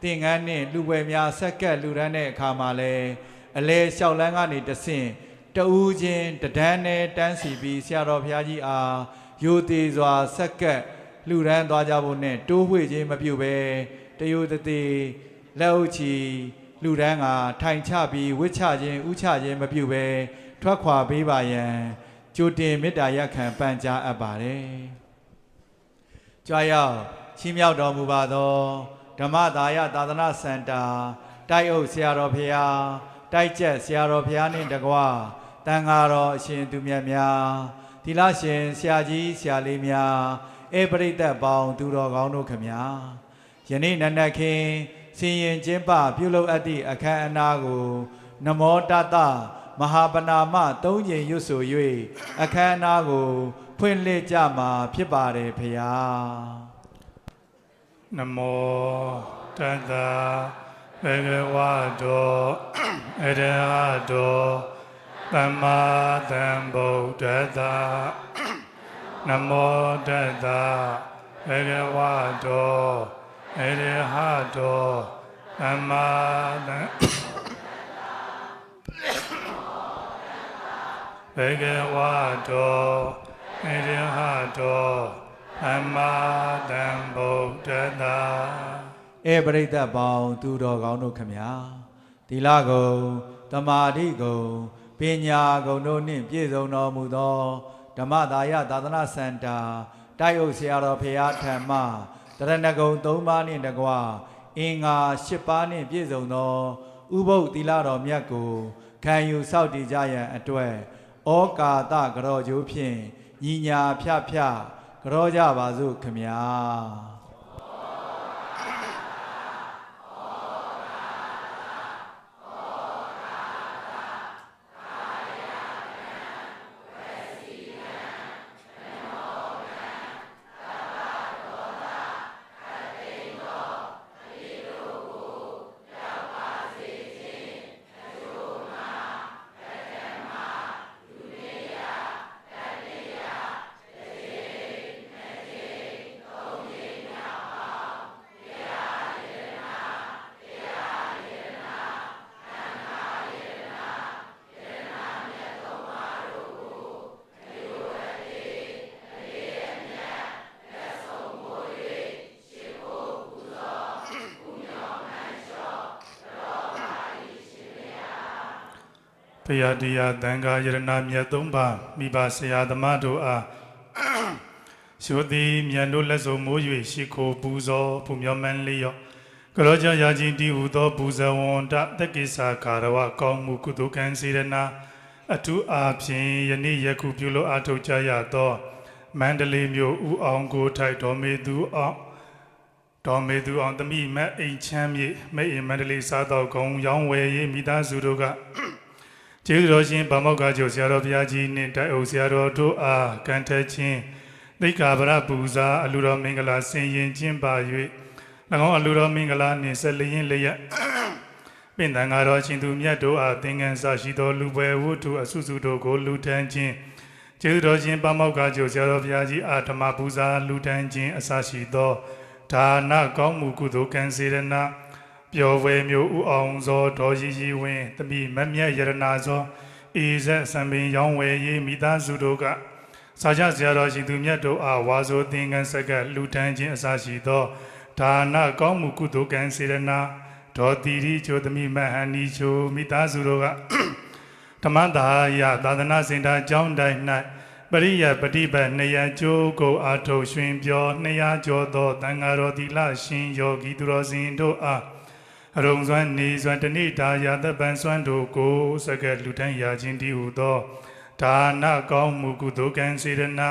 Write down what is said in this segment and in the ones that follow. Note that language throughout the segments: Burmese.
တင်ငန်းနှင့်လူပွဲများဆက်ကပ်လူရန်တဲ့အခါမှာလဲအလဲလျှောက်လန်းကနေတဆင့်တဦးချင်းတဒန်းနဲ့တန်းစီပြီးဆရာတော်ဘုရားကြီးအားယိုသေးစွာဆက်ကပ်လူရန်သွားကြဖို့နဲ့တိုးဝှေ့ခြင်းမပြုဘဲတယိုတသေးလက်အုပ်ချီလူရန်ကထိုင်ချပြီးဝှစ်ချခြင်းဥချခြင်းမပြုဘဲထွက်ခွာပေးပါရန်ကြိုတင်မေတ္တာရပ်ခံပန်ကြားအပ်ပါတယ်။ကြွားရောက်ချီးမြှောက်တော်မူပါသောဓမ္မဒါယသာသနာစင်တာတိုက်အုပ်ဆရာတော်ဘုရားတိုက်ကျက်ဆရာတော်ဘုရားနှင့်တကွတန်ဃာတော်အရှင်သူမြတ်များသီလရှင်ဆရာကြီးဆရာလေးများဧပရိသတ်ပေါင်းသူတော်ကောင်းတို့ခမညာယနေ့နန္ဒခင်စင်ရင်ကျင်းပပြုလုပ်အပ်သည့်အခမ်းအနားကိုနမောတတမဟာပနာမ၃ကြိမ်ရွတ်ဆို၍အခမ်းအနားကိုဖွင့်လှစ်ကြမှာဖြစ်ပါတယ်ဖေယားနမောတတဘဂဝတောအရဟတောသမ္မာသမ္ဗုဒ္ဓတ္တနမောတတဘဂဝတောအရဟတောသမ္မာသမ္ဘဂဝတောအရဟတောသမ္မာသမ္ဗုဒ္ဓတ္တဧပရိသတ်ပေါင်းသူတော်ကောင်းတို့ခမညာသီလဂုဏ်သမာဓိဂုဏ်ပညာဂုဏ်တို့နှင့်ပြည့်စုံတော်မူသောဓမ္မဒါယသာသနာစင်တာတိုက်အုပ်ဆရာတော်ဘုရားထံမှတရဏဂုံ၃ပါးနှင့်တကွအင်္ဂါ၈ပါးနှင့်ပြည့်စုံသောဥပုပ်သီလတော်မြတ်ကိုခံယူစောင့်တည်ကြရန်အတွက်ဩကာသကရောကျိုးဖြင့်ညီညာဖြဖြကရောကြပါစို့ခမညာဘုရားတရားသံဃာယရဏမြတ်၃ပါးမိဘဆရာသမားတို့အားရှိုးသည်မြတ်တို့လက်စုံမိုး၍ရှိခိုးပူဇော်ဖူမြော်မှန်လျော့ကရောကြရာချင်းတည်ဟူသောပူဇော်ဝန္တတက္ကိစာကာရဝကောင်းမှုကုသိုလ်ကံစေရနာအထူးအားဖြင့်ယနေ့ယခုပြုလို့အားထုတ်ကြရသောမန္တလေးမြို့ဦးအောင်ကိုထိုက်တော်မေသူအောင်တမိမအိမ်ချမ်းမြေမိတ်မန္တလေးစားတော်ကုံရောင်းဝယ်ရေးမိသားစုတို့ကကျေးဇူးတော်ရှင်ဗမောက္ခချုပ်ဆရာတော်ဘုရားကြီးနှင့်တိုက်အုပ်ဆရာတော်တို့အားကံထက်ခြင်းသိက္ခာပရပူဇာအလူတော်မင်္ဂလာဆင်ရင်ခြင်းပါ၍၎င်းအလူတော်မင်္ဂလာနှင့်ဆက်လျင်လျက်ပင်သံဃာတော်ရှင်သူမြတ်တို့အားသင်္ကန်းစရှိသောလူပွဲဝတ္ထုအစုစုတို့ကိုလူထမ်းခြင်းကျေးဇူးတော်ရှင်ဗမောက္ခချုပ်ဆရာတော်ဘုရားကြီးအားဓမ္မပူဇာလူထမ်းခြင်းအစရှိသောဒါနကောင်းမှုကုသိုလ်ကံစေရနာပျော်ဝဲမျိုးဥအောင်ဇောဒေါ်ရီရီဝင်းတမိမမြတ်ယရနာဇောအေဇက်စံပင်ရောင်းဝယ်ရေးမိသားစုတို့ကစာချဆရာတော်ရှင်သူမြတ်တို့အားဝါဆိုသင်္ကန်းဆက်ကလူထမ်းခြင်းအစရှိသောဒါနကောင်းမှုကုသိုလ်ကံစေရနာဒေါ်တီရီချိုတမိမဟန်နီချိုမိသားစုတို့ကဓမ္မဒါယသာသနာစင်တာကျောင်းတိုင်း၌ပရိယပฏิပတ်200ကျိုးကိုအာထုတ်ရွှင်ပြော200ကျော်သောသံဃာတော်သီလရှင်ယောဂီသူတော်စင်တို့အားအရုံစွမ်းနေစွမ်းတဏိတာယာတပံစွမ်းတို့ကိုစကလူတန်းရာချင်းတည်ဟူသောဒါနကောင်းမှုကုသိုလ်ကံစေရနာ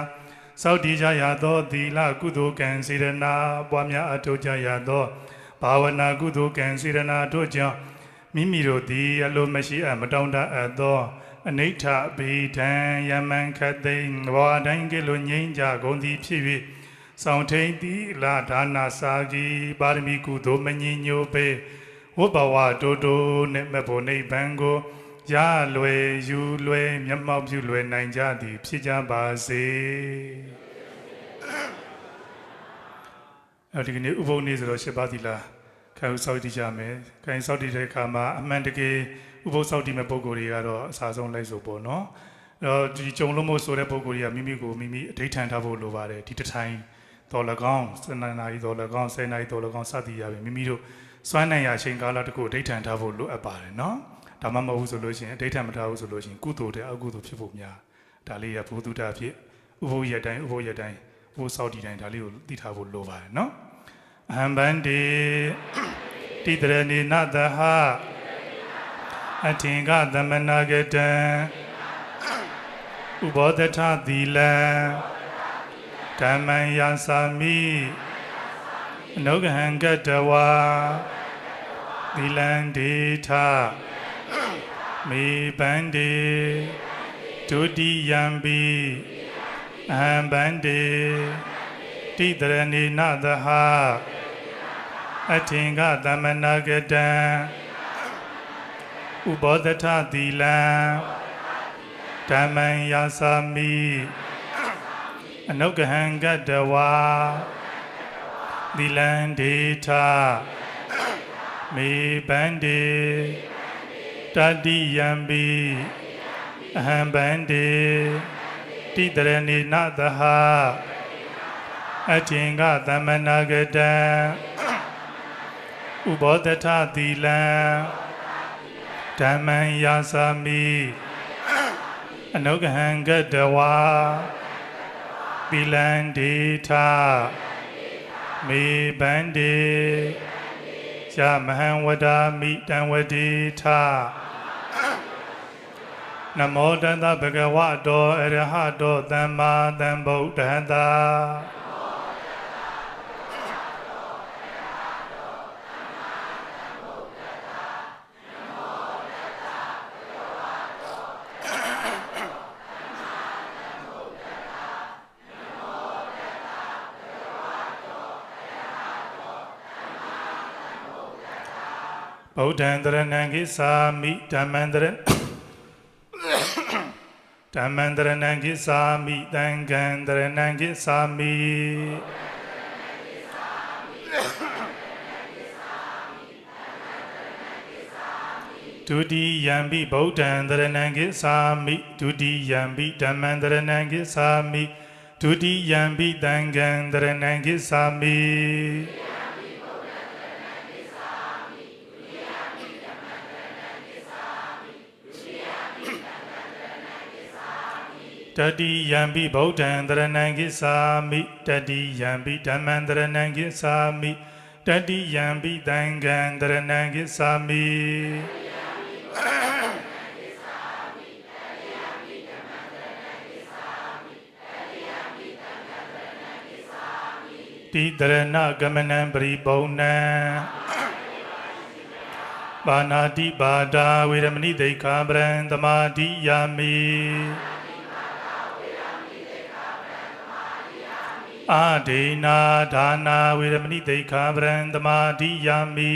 စောင့်တည်ကြရသောသီလကုသိုလ်ကံစေရနာပွားများအထောက်ကြရသောဘာဝနာကုသိုလ်ကံစေရနာတို့ကြောင့်မိမိတို့သည်အလိုမရှိအပ်မတောင်းတအပ်သောအနိဋ္ဌဗေဒံယမံခသိင်ဘောတိုင်းကလိုငြိမ်းကြကုန်သည်ဖြစ်၍ဆောင်ထိန်သီလဒါနာစာကြီးပါရမီကုသိုလ်မငြိညိုပေဝဘဝတိုးတိုးနဲ့မဖို့နိဗ္ဗာန်ကိုရလွယ်ယူလွယ်မျက်မှောက်ပြုလွယ်နိုင်ကြသည်ဖြစ်ကြပါစေအဲဒီကနေ့ဥပုသ်နေ့ဆိုတော့၈ပါးသီလခ ထိုင်စောက်တည်ကြမယ်ခိုင်စောက်တည်တဲ့အခါမှာအမှန်တကယ်ဥပုသ်စောက်တည်မဲ့ပုံကိုယ်တွေကတော့အစားဆုံးလိုက်ဆိုပေါ့နော်ဒီကြုံလို့မို့ဆိုတဲ့ပုံကိုယ်တွေကမိမိကိုမိမိအဋိဌာန်ထားဖို့လိုပါတယ်ဒီတစ်ထိုင်တော်၎င်း7 နာရီတော်၎င်း10 နာရီတော်၎င်းစသည်ရပြီမိမိတို့စွမ်းနိုင်ရအချိန်ကာလတစ်ခုအဋိဌာန်ထားဖို့လိုအပ်ပါတယ်နော်ဒါမှမဟုတ်ဆိုလို့ရှိရင်အဋိဌာန်မထားဘူးဆိုလို့ရှိရင်ကုသိုလ်တဲ့အကုသိုလ်ဖြစ်ဖို့များဒါလေးရဘုသူတ္တဖြစ်ဥပုသ်ရတိုင်းဥပုသ်ရတိုင်းဥပုသ်စောက်တည်တိုင်းဒါလေးကိုသိထားဖို့လိုပါတယ်နော်အဟံဗန္တိတိတရဏိနသဟအထင်ကသမနာကတံဥဘောဓထသီလံဓမ္မံယသာမိအနုဂဟံကတဝါသီလံဒေထမေပန္တိဒုတိယံပိအဟံဗန္တိတိတရဏိနသဟအထင်ကသမနာကတံဥဘောဓထသီလံဓမ္မံယသာမိအနုဂဟံကတဝါသီလံဒေထမေပန္တိတတိယံပိအဟံဗန္တိတိတရဏိနသဟအထင်ကသမနာကတံဥဘောဓထသီလံဓမ္မံယသာမိအနုဂဟံကတဝါသီလံဒေထမေပန္တိယမဟံဝဒာမိတံဝတိထနမောတတဗဂဝတောအရဟတောသမ္မာသမ္ဗုဒ္ဓတ္တဗုဒ္ဓံတရဏံကိသာမိဓမ္မံတရဓမ္မံတရဏံကိသာမိသံဃံတရဏံကိသာမိဒုတိယံပိဗုဒ္ဓံတရဏံကိသာမိဒုတိယံပိဓမ္မံတရဏံကိသာမိဒုတိယံပိသံဃံတရဏံကိသာမိတတိယံပိဗုဒ္ဓံတရဏံကိသာမိတတိယံပိဓမ္မံတရဏံကိသာမိတတိယံပိသံဃံတရဏံကိသာမိတိတရဏဂမနံပရိပုံဏံပါဏာတိပါဒာဝေရမဏိဒိဋ္ဌာပရံသမာဓိယာမိအာဒေနာဒါနာဝေရမဏိဒိဋ္ဌာပရံသမာဓိယာမိ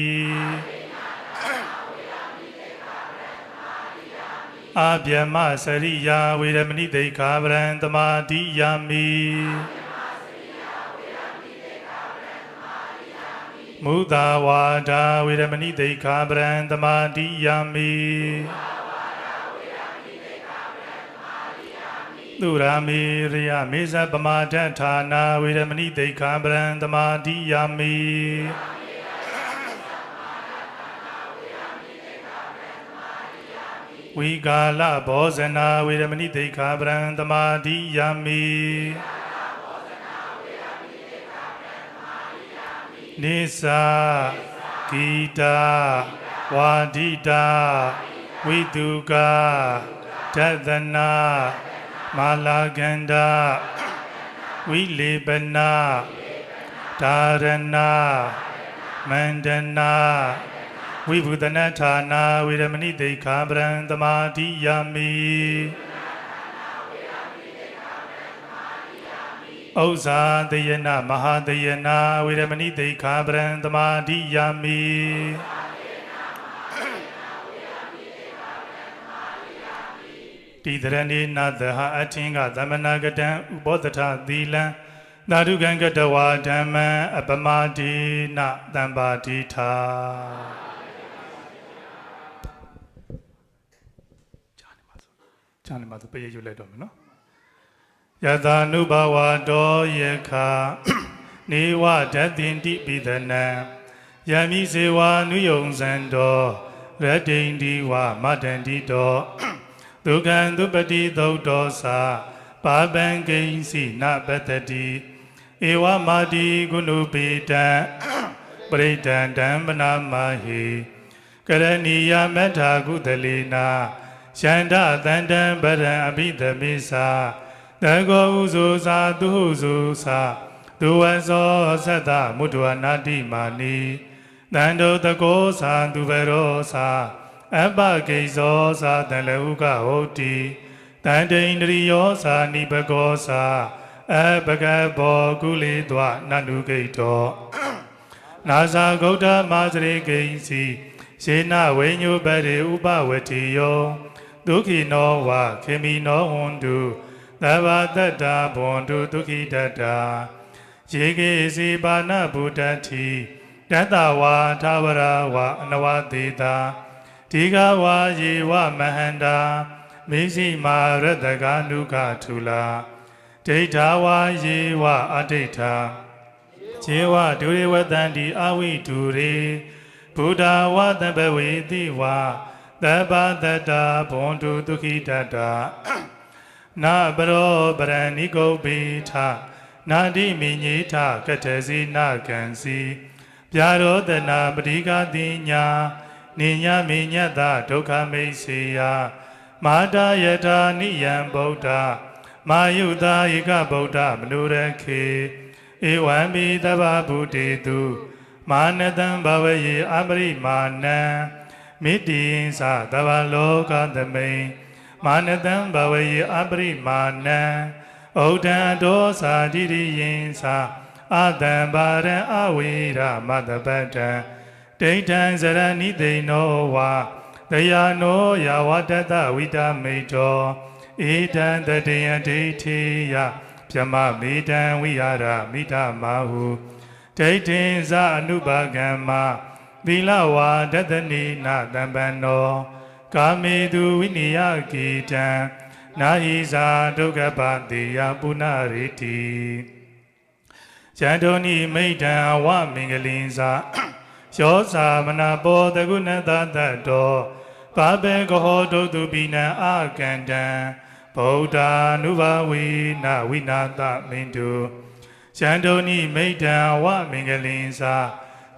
အာဗျမစရိယာဝေရမဏိဒိဋ္ဌာပရံသမာဓိယာမိမုသာဝါဒာဝေရမဏိဒိဋ္ဌာပရံသမာဓိယာမိသုရာမေရိယမေဇပမာဒဌာနာဝေရမဏိဒိဋ္ဌာပရံသမာဓိယာမိဝိကာလဘောဇနာဝေရမဏိဒိဋ္ဌာပရံသမာဓိယာမိနိသာဂီတာဝါဒိတာဝိတုကာဒသနာမာလာကန္ဒဝိလေပနာဒါရဏမန္တနာဝိဘုဒနာဌာနာဝေရမဏိဒိဋ္ဌာပရံသမာဓိယာမိဥဇာတယနာမဟာတယနာဝေရမဏိဒိဋ္ဌာပရံသမာဓိယာမိတိတရဏိနသဟအထင်ကသမနာကတံဥပောသထသီလံ သာဓုကံကတဝါဓမ္မံအပမတိနတံပါတိထာကြားနေမှာဆိုပေးရယူလိုက်တော့မယ်နော်ယသာနုဘဝတောယခာနေဝဓတ္တင်တိပိဒနံယမိစေဝနုယုံဇံတောရတ္တိန္ဒီဝမတ္တန္တိတောဒုက္ခံဒုပတိသုတ်တောသာပါပံကိဉ္စီနပတ္တိဧဝမာတိကုဏုပိတံပရိဒံဓမ္မနာမဟိကရဏီယမထာကုသလေနာရှန္ဒတန္တံပရံအဘိဓမေသာတကောဥဇုသာသူဟုဇုသာသူဝဇောသတ္တမုဒ္ဒဝနာတိမာနိတန္တောတကောသာသူဘရောသာအပ္ပကိဇောသာတလဟုကဟုတ်တိတန္တိန္ဒရိယောသာနိပကောသာအပကဘောကုလေတွနန္ဒုဂိတောနာဇာဂௌတမစရိကိဉ္စီရှေနဝိညုပရိဥပဝတိယောဒုက္ခိနောဝခေမိနောဟွန်တုသဗ္ဗတတ္တာဘွန်တုဒုက္ခိတတ္တာယေကေစီပါဏဗုဒ္ဓတိတတ္တဝါသာဝရဝအနဝတေတာဒီဃဝါယေဝမဟန္တာမိစိမာရတကနုကထူလာဒိဋ္ဌာဝါယေဝအဒိဋ္ဌာခြေဝဒုရေဝတန္တိအဝိဒုရေဘုဒ္ဓဝတံပဝေတိဝါသဗ္ဗတတ္တာဘွန်တုဒုက္ခိတတ္တာနာပရောပရဏိကုပ္ပိထနာတိမိညေထကတ္ထစီနာကံစီဗျာရောတနာပတိကတိညာနိညာမိညတဒုက္ခမိတ်စေယမာတာယထာနိယံဗုဒ္ဓမာယုတာဧကဗုဒ္ဓမနုရခေဧဝံမိသဗ္ဗဗုတေတုမာနတံဘဝယေအပရိမာဏံမိတိယင်္စသဗ္ဗလောကသမိန်မာနတံဘဝယေအပရိမာဏံဩဒံဒောသာတိရိယင်္စအာတံပါရံအဝိရမတပတ္တံဒိဋ္ဌံဇရဏိသိနောဝါတယာနောယာဝတတဝိတမိတောဧတံတတေယဒိဋ္ဌိယပြမမေတံဝိဟာရမိတမဟုဒိဋ္ဌိဇအနုပါကမ္မသီလဝါဒတနိနာတံပန္နောကာမေတုဝိနိယကေတံနာဟိဇာဒုက္ခပတိယပုဏ္ဏရေတိဇန္တောနိမိတံဝမင်္ဂလိဇာယောသာမနာပောတကုဏတတ္တောပါပေကဟောတုတုပိနံအာကန္တံဗုဒ္ဓ ानु ဘာဝေနဝိနာသမင်တုဇန္တောနိမိတံဝမင်္ဂလိဇာ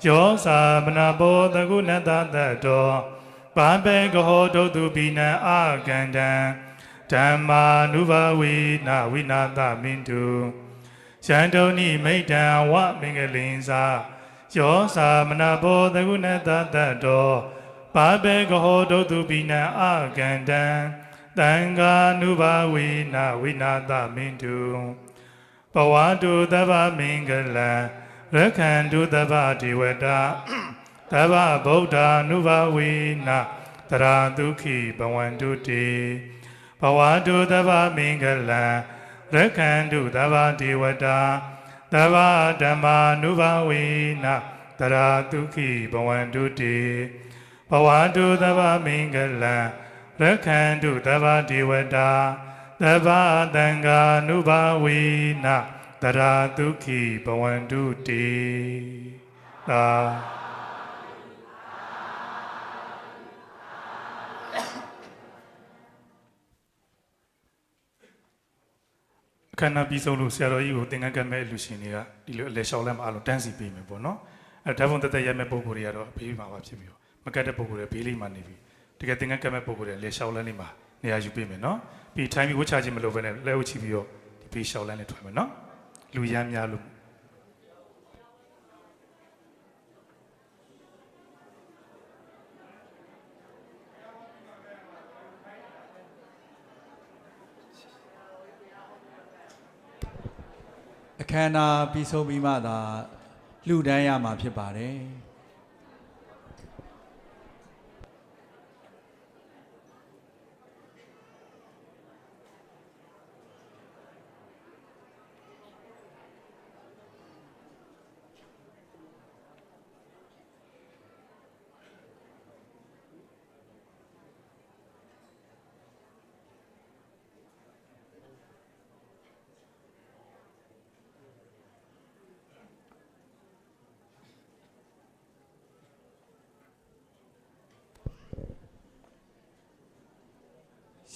ယောသာမနာပောတကုဏတတ္တောပါပေကဟောတုတုပိနံအာကန္တံဓမ္မာ ानु ဘာဝေနဝိနာသမင်တုဇန္တောနိမိတံဝမင်္ဂလိဇာယောသာမနာပောတကုဏတတ္တောပါပေကဟောတုတုပိနံအာကန္တံသံဃာ ानु ဘာဝေနဝိနာသမင်တုဘဝတုသဗ္ဗမင်္ဂလံရက္ခန္တုသဗ္ဗဒေဝတာသဗ္ဗဗုဒ္ဓ ानु ဘာဝေနတရာဒုက္ခိဘဝန္တုတေဘဝတုသဗ္ဗမင်္ဂလံရက္ခန္တုသဗ္ဗဒေဝတာသဗ္ဗဓမ္မာ ानु ဘာဝေနတရာဒုက္ခိဘဝန္တုတေဘဝတုသဗ္ဗမင်္ဂလံရက္ခန္တုသဗ္ဗဒေဝတာသဗ္ဗသံဃာ ानु ဘာဝေနတရာဒုက္ခိဘဝန္တုတေသာခန္ဓာပြီးဆုံးလို့ဆရာတော်ကြီးကိုသင်္ကန်းကမဲ့လူရှင်တွေကဒီလိုအလဲလျှောက်လမ်းမှာအလုံးတန်းစီပေးမယ်ပေါ့နော်အဲဓာတ်ပုံတက်တက်ရမဲ့ပုံကိုယ်တွေကတော့ဘေးမှာပါဖြစ်ပြီးတော့မကတ်တဲ့ပုံကိုယ်တွေဘေးလေးမှာနေပြီးတကယ်သင်္ကန်းကမဲ့ပုံကိုယ်တွေလဲလျှောက်လမ်းလေးမှာနေရာယူပေးမယ်နော်ပြီးထိုင်ပြီးဝှချခြင်းမလုပ်ဘဲနဲ့လဲဝှချပြီးတော့ဒီဘေးလျှောက်လမ်းလေးထွက်မယ်နော်လူရမ်းများလို့အခမ်းအနားပြီးဆုံးပြီးမှသာလှူဒန်းရမှာဖြစ်ပါတယ်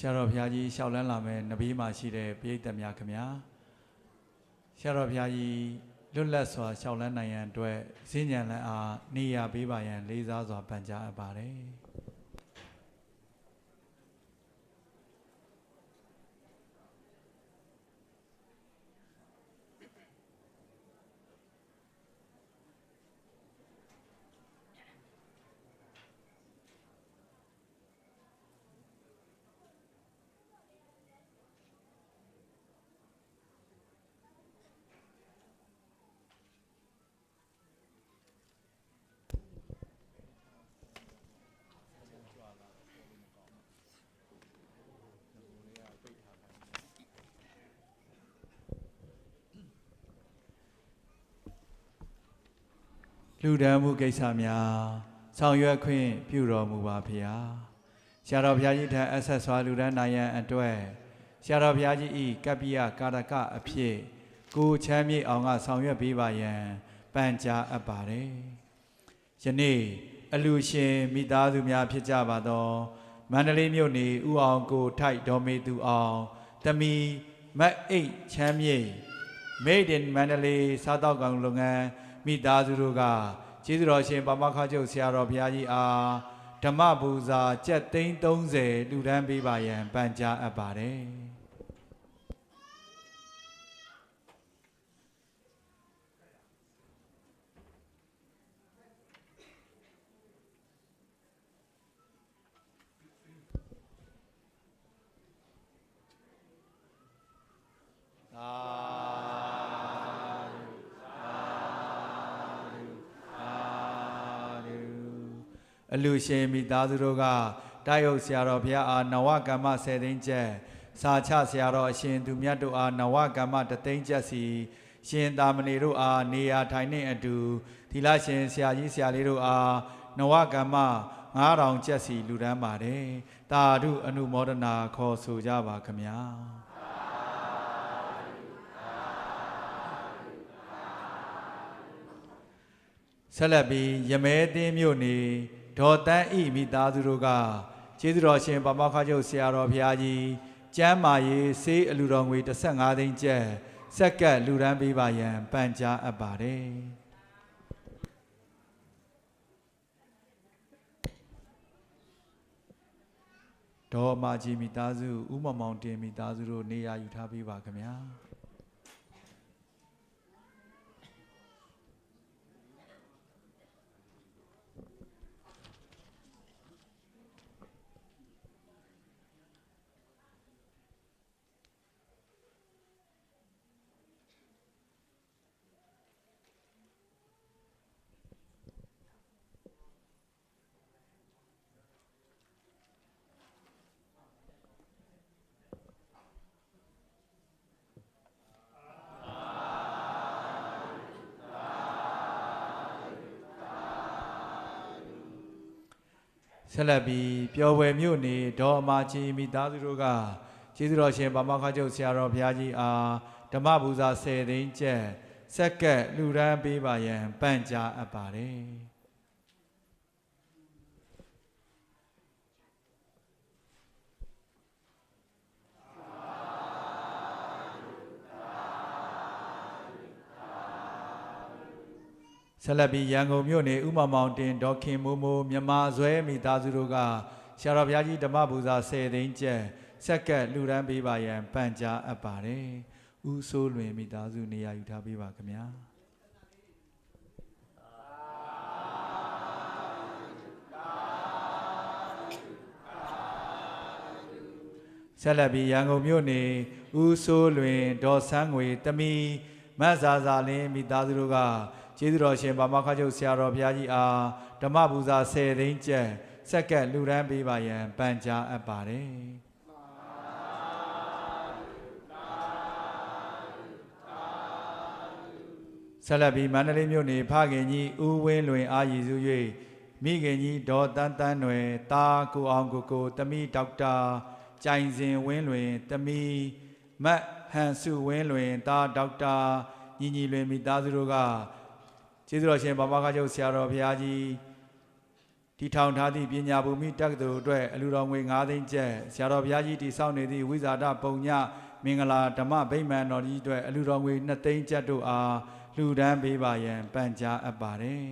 ဆရာတော်ဘုရားကြီးလျှောက်လန်းလာမယ်နဘေးမှာရှိတဲ့ပရိသတ်များခင်ဗျာဆရာတော်ဘုရားကြီးလွတ်လပ်စွာလျှောက်လန်းနိုင်ရန်အတွက်ဈဉ္ဉံလန်းအားနေရာပေးပါရန်လေးစားစွာပန်ကြားအပ်ပါတယ်လူဒန်းမှုကိစ္စများဆောင်ရွက်ခွင့်ပြုတော်မူပါဖေဟာဆရာတော်ဘုရားကြီးထံအဆက်စွာလူဒန်းနိုင်ရန်အတွက်ဆရာတော်ဘုရားကြီးဤကပ္ပိယကာရကအဖြစ်ကိုချမ်းမြေ့အောင်ကဆောင်ရွက်ပေးပါရန်ပန်ကြားအပ်ပါတယ်ယနေ့အလူရှင်မိသားစုများဖြစ်ကြပါသောမန္တလေးမြို့နေဦးအောင်ကိုထိုက်ဒေါ်မေသူအောင်တမီမတ်အိတ်ချမ်းမြေ့ Made in မန္တလေးစားတောက်ကောင်လုပ်ငန်းမိသားစုတို့ကကျေးဇူးတော်ရှင်ပါမခချုပ်ဆရာတော်ဘုရားကြီးအားဓမ္မပူဇာကျပ်သိန်း30လူဒန်းပေးပါရန်ပန်ကြားအပ်ပါတယ်အလူရှင်မိသားစုတို့ကတိုက်ဟုတ်ဆရာတော်ဘုရားအားနဝကမ္မ10သိန်းကျပ်စာချဆရာတော်အရှင်သူမြတ်တို့အားနဝကမ္မ3သိန်းကျပ်စီရှင်သာမဏေတို့အားနေရာထိုင်နှင့်အတူသီလရှင်ဆရာကြီးဆရာလေးတို့အားနဝကမ္မ9000ကျပ်စီလူဒန်းပါတယ်တာဓုအနုမောဒနာခေါ်ဆိုကြပါခမညာဆက်လက်ပြီးရမဲသင်းမြို့နေဒေါ်တန်းဤမိသားစုတို့ကကျေးဇူးတော်ရှင်ပါမခချုပ်ဆရာတော်ဘုရားကြီးကျမ်းမာရေးဆေးအလူတော်ငွေ15သိန်းကျပ်စက္ကပ်လူဒန်းပေးပါရန်ပန်ကြားအပ်ပါတယ်ဒေါ်မာကြီးမိသားစုဦးမောင်မောင်တင်မိသားစုတို့နေရာယူထားပေးပါခင်ဗျာဆက်လက်ပြီးပျော်ဝယ်မြို့နေဒေါ်အမာကြီးမိသားစုတို့ကကျေးဇူးတော်ရှင်ပါမခချုပ်ဆရာတော်ဘုရားကြီးအားဓမ္မပူဇာ10သိန်းကျပ်စက္ကပ်လူဒန်းပေးပါရန်ပန်ကြားအပ်ပါတယ်ဆက်လက်ပြီးရန်ကုန်မြို့နေဥမမောင်တင်ဒေါခင်မိုးမိုးမြမဇွဲမိသားစုတို့ကဆရာတော်ဘုရားကြီးဓမ္မပူဇာ10သိန်းကျပ်စက္ကပ်လူဒန်းပေးပါရန်ပန်ကြားအပ်ပါတယ်။ဦးစိုးလွင်မိသားစုနေရာယူထားပေးပါခင်ဗျာ။ဆက်လက်ပြီးရန်ကုန်မြို့နေဦးစိုးလွင်ဒေါ်ဆန်းငွေတမီမတ်ဇာဇာလင်းမိသားစုတို့ကကျေးဇူးတော်ရှင်ပါမခချုပ်ဆရာတော်ဘုရားကြီးအားဓမ္မပူဇာ10သိန်းကျပ်စက္ကပ်လူဒန်းပေးပါရန်ပန်ကြားအပ်ပါတယ်ဆက်လက်ပြီးမန္တလေးမြို့နေဖခင်ကြီးဦးဝင်းလွင်အားရည်စု၍မိခင်ကြီးဒေါ်တန်းတန်းနွယ်တာကိုအောင်ကိုတမီဒေါက်တာကြိုင်စင်ဝင်းလွင်တမီမတ်ဟန်စုဝင်းလွင်တာဒေါက်တာညီညီလွင်မိသားစုတို့ကကျေးဇူးတော်ရှင်ပါမခချုပ်ဆရာတော်ဘုရားကြီးဒီ တီထောင်ထားသည့်ပညာဘူမိတက္ကသိုလ်အတွက်အလူတော်ငွေ9သိန်းကျပ်ဆရာတော်ဘုရားကြီးတည်ဆောက်နေသည့်ဝိဇာဒပုံညမင်္ဂလာဓမ္မဗိမာန်တော်ကြီးအတွက်အလူတော်ငွေ2သိန်းကျပ်တို့အားလှူဒန်းပေးပါရန်ပန်ကြားအပ်ပါတယ်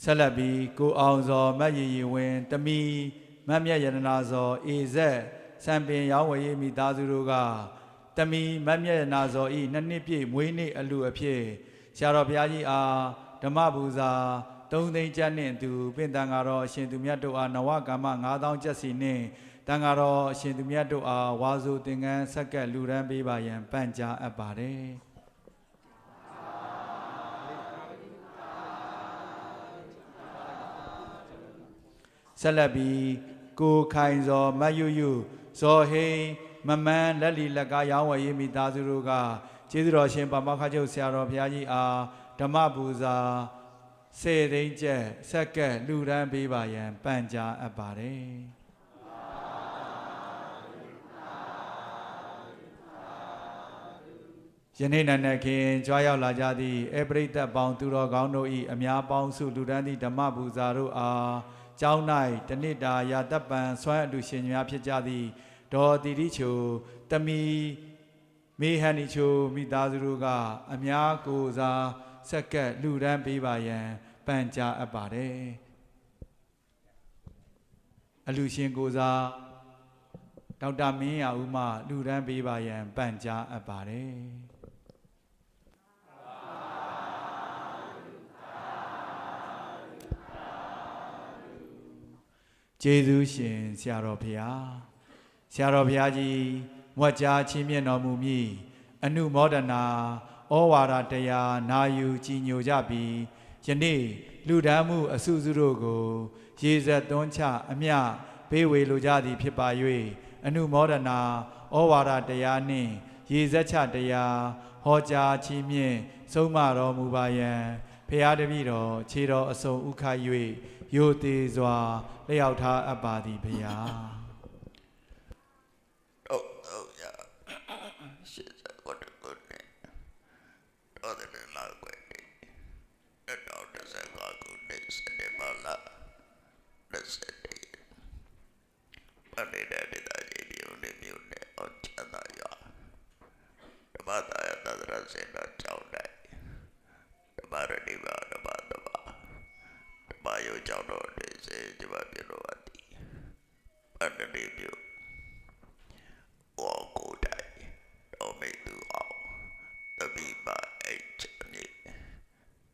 ဆက်လက်ပြီးကိုအောင်စောမတ်ရီဝင်းတမီမတ်မြတ်ရတနာစောအေဇက်စံပင်ရောင်းဝယ်ရေးမိသားစုတို့ကတမီမတ်မြတ်ရတနာစောဤ2နှစ်ပြည့်မွေးနေ့အလှအဖြစ်ဆရာတော်ဘုရားကြီးအားဓမ္မပူဇာ3သိန်းကျပ်နှင့်အတူပင့်တန်ဃာတော်အရှင်သူမြတ်တို့အားနဝကမ္မ9000ကျပ်စီနှင့်တန်ဃာတော်အရှင်သူမြတ်တို့အားဝါဆိုသင်္ကန်းဆက်ကပ်လှူဒန်းပေးပါရန်ပန်ကြားအပ်ပါတယ်ဆက်လက်ပြီးကိုခိုင်စောမတ်ယွယွဇော်ဟိန်မမန်းလက်လီလက်ကားရောင်းဝယ်ရေးမိသားစုတို့ကကျေးဇူးတော်ရှင်ပါမောက္ခချုပ်ဆရာတော်ဘုရားကြီးအားဓမ္မပူဇာ10သိန်းကျပ်ဆက်ကပ်လှူဒန်းပေးပါရန်ပန်ကြားအပ်ပါတယ်ယနေ့နံနက်ခင်းကြွားရောက်လာကြသည့်အပရိသတ်ပေါင်းသူတော်ကောင်းတို့၏အများပေါင်းစုလှူဒန်းသည့်ဓမ္မပူဇာတို့အားကျောင်း၌တဏိတာရာတပ်ပံဆွမ်းအတူရှင်များဖြစ်ကြသည့်ဒေါ်တီတိချိုတမီမေဟန်နီချိုမိသားစုတို့ကအများကိုစားဆက်ကပ်လှူဒန်းပေးပါရန်ပန်ကြားအပ်ပါတယ်အလှရှင်ကိုစားဒေါက်တာမင်းရဦးမှလှူဒန်းပေးပါရန်ပန်ကြားအပ်ပါတယ်ကျေးဇူးရှင်ဆရာတော်ဘုရားဆရာတော်ဘုရားကြီးမွတ်ကြားချင်းမြတ်တော်မူမည်အနုမောဒနာဩဝါဒတရားနာယူကြည်ညိုကြပြီးယနေ့လူဒန်းမှုအစုစုတို့ကိုရေဇက်သွန်းချအမျှပေးဝေလိုကြသည်ဖြစ်ပါ၍အနုမောဒနာဩဝါဒတရားနှင့်ရေဇက်ချတရားဟောကြားချင်းမြတ်ဆုံးမတော်မူပါယံဖရာတပည့်တော်ခြေတော်အစုံဥခ၍ယိုသေးစွာလျှောက်ထားအပ်ပါသည်ဘုရားဟုတ်ရရှစ်စကောတကုနေတော်တယ်လာကွယ်တော်တဲ့စကားကိုနေစတယ်မလားလက်စတယ်ပရိဒေတတာကြီးမျိုးနဲ့မျိုးနဲ့အချမ်းသာရဓမ္မတာယသဒ္ဒရစေနာကြောင်းတိုင်းဓမ္မရတိပါဓမ္မတပါဘာယောကြောင့်တော့ဒီစေကြပါပြလို့အတီးပန္နတိမျိုးဝါကိုတိုင်တော်မိသူအောင်တပိပါအိတ်ချနေ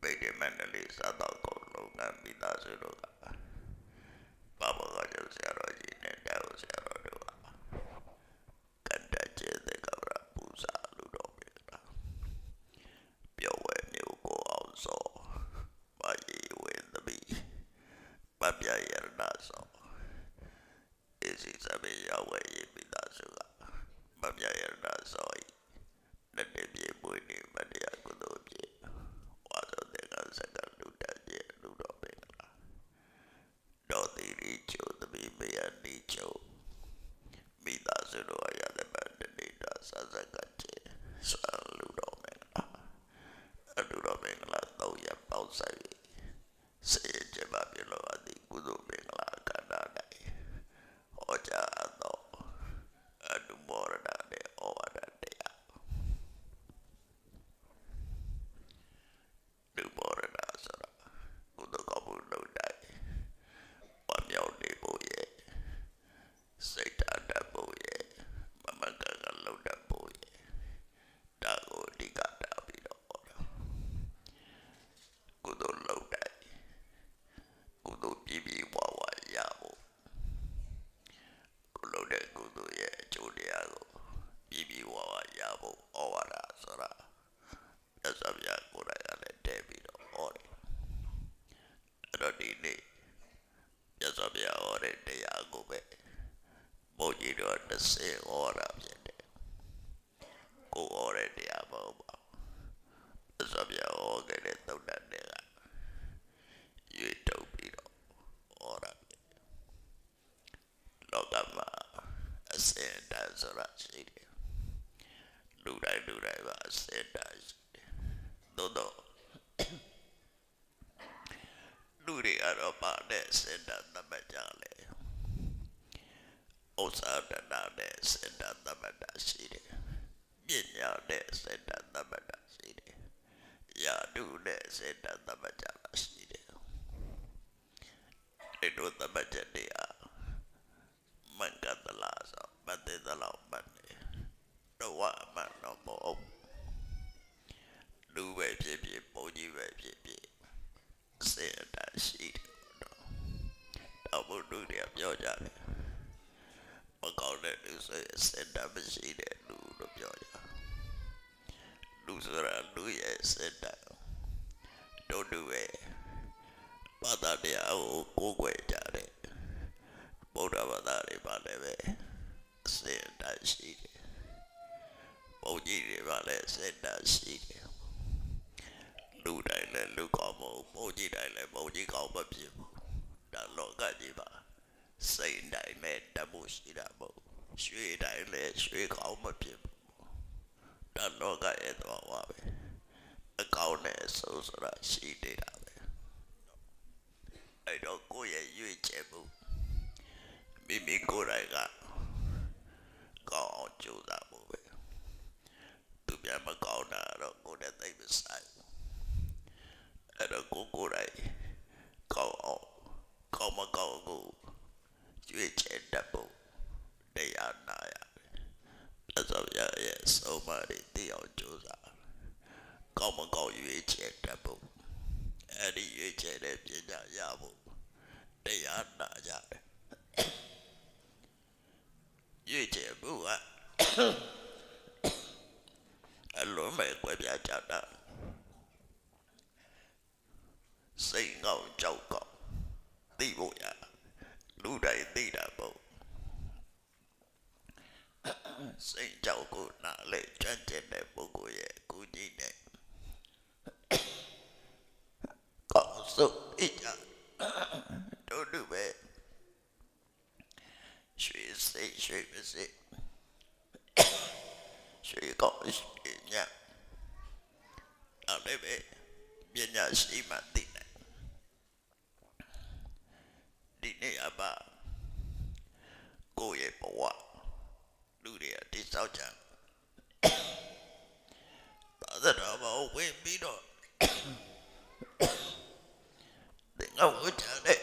ဗိဓမန္တလေးသာတော်ကိုလုံးကမိသားစုတို့ကဘာဘောကကျဆရာတော်ကြီးနဲ့တောက်ဆရာတော်တို့ကန္တကျဲတဲ့ကဗရာပူဇာလူတော်ပြီလားပြောဝဲမျိုးကိုအောင်စောဘာကြီးဝဲသဘီပပြရနာစောအစီစမေရောက်ဝဲရေးမိသားစုကပပြရနာစောဤလက်တပြေပွေးနေမတရားကုသိုလ်ပြေဝါသောတဲ့ကစကလူတတ်ပြေလူတော်ပဲလားတော်တိရိချိုသဘီမယနိချိုမိသားစုတို့ရတဲ့ဗန္ဒနေတာစစကကျဆွာလူတော်ပဲလားအလူတော်ပဲလားတော့ရပေါက်ဆိုင်စေကြပါပြလို့အတိကုသိုလ်ပဲလားကန္တာတိုင်းဟောကြားတော့အနုမောရဏနဲ့ဩဝါဒတရားဒုမောရဏဆိုတာကုသိုလ်ကောင်းမှုလုပ်တိုင်းဝမ်းမြောက်နေဖို့ရဲ့စိတ်ဓာတ်ဖို့ရဲ့မမကကလုပ်တတ်ဖို့ရဲ့ဒါကိုအဓိကတာပြီးတော့ဟောတာကုသိုလ်လုပ်တိုင်းကုသိုလ်ပြည်ပြီးဝါဝါရဖို့ကုလုပ်တဲ့ကုသိုလ်ရဲ့အကျိုးတရားကိုပြည်ပြီးဝါဝါရဖို့ဩဝါဒဆိုတာမြတ်စွာဘုရားကိုယ်တိုင်ကလည်းတည့်ပြီးတော့ဟောတယ်အဲ့တော့ဒီနေ့မြတ်စွာဘုရားဟောတဲ့တရားကိုပဲဘုန်းကြီးတို့20ဟောတာဖြစ်တယ်ကိုဟောတဲ့တရားမဟုတ်ပါမြတ်စွာဘုရားဟောခဲ့တဲ့သုတ္တန်တွေကရွေးထုတ်ပြီးတော့ဟောတာလောကမှာအစင်တန်းဆိုတာရှိတယ်လူတိုင်းပါအစင် တော့ပါတဲ့စေတသမတ်ကြလေဥစ္စာတနာတဲ့စေတသမတ်ရှိတယ်ပညာတဲ့စေတသမတ်ရှိတယ်ယာတုတဲ့စေတသမတ်ကြရှိတယ်ဒီတို့သမတ်ကြတရားမင်္ဂတလာဆိုမတေတလောက်မှတ်တယ်တော့ဝအမှန်တော့မဟုတ်လူပဲဖြစ်ဖြစ်ပုံကြီးပဲဖြစ်ဖြစ်စေတရှိတယ်တော့ဘုဒ္ဓတွေပြောကြတယ်မကောင်းတဲ့လူဆိုရင်စေတမရှိတဲ့လူလို့ပြောကြလူဆိုတာလူရဲ့စေတတို့တူပဲဘာသာတရားကိုကိုးကွယ်ကြတယ်ဗုဒ္ဓဘာသာတွေပါလည်းပဲစေတရှိတယ်ပုံကြီးတွေပါလည်းစေတရှိတယ်လူတိုင်းလည်းလူကောင်းမဟုတ်ပုံကြီးတိုင်းလည်းပုံကြီးကောင်းမဖြစ်ဘူးဒါလောကကြီးပါစိတ်တိုင်းလည်းတမှုရှိတာမဟုတ်ရွှေတိုင်းလည်းရွှေကောင်းမဖြစ်ဘူးဒါလောကရဲ့သဘာဝပဲအကောင်းနဲ့အဆိုးဆိုတာရှိနေတာပဲအဲ့တော့ကိုယ့်ရဲ့ရွေးချယ်မှုမိမိကိုယ်တိုင်ကကောင်းအောင်ကြိုးစားဖို့ပဲသူပြန်မကောင်းတာတော့ကိုယ်နဲ့သိမဆိုင်အဲ့တော့ကိုယ်တိုင်ကောင်းအောင်ကောင်းမကောင်းကိုရွေးချယ်တတ်ဖို့တရားနာရတယ်ဆိုရရဲ့ဆုံးမတွေသိအောင်ကြိုးစားကောင်းမကောင်းရွေးချယ်တတ်ဖို့အဲ့ဒီရွေးချယ်တဲ့ပညာရဖို့တရားနာကြတယ်ရွေးချယ်ဖို့ကအလုံးမဲ့ကွဲပြားကြတာစိတ်ကောင်းကြောက်ကောင်းသိဖို့ရလူတိုင်းသိတာပေါ့စိတ်ကြောက်ကိုနားလေကြံ့ကျင်တဲ့ပုဂ္ဂိုလ်ရဲ့ကိုကြီးနဲ့ကောင်းစုအကြတို့လူပဲရွှေစိတ်ရွှေမစိတ်ရွှေကောင်းရွှေညအဲ့လည်းပဲပညာရှိမှသိတယ်ဒီနေ့အပါကိုယ့်ရဲ့ဘဝလူတွေတိစောက်ကြသာသနာ့ဘဝဝင်ပြီးတော့သင်္ကန်းဝတ်ကြတဲ့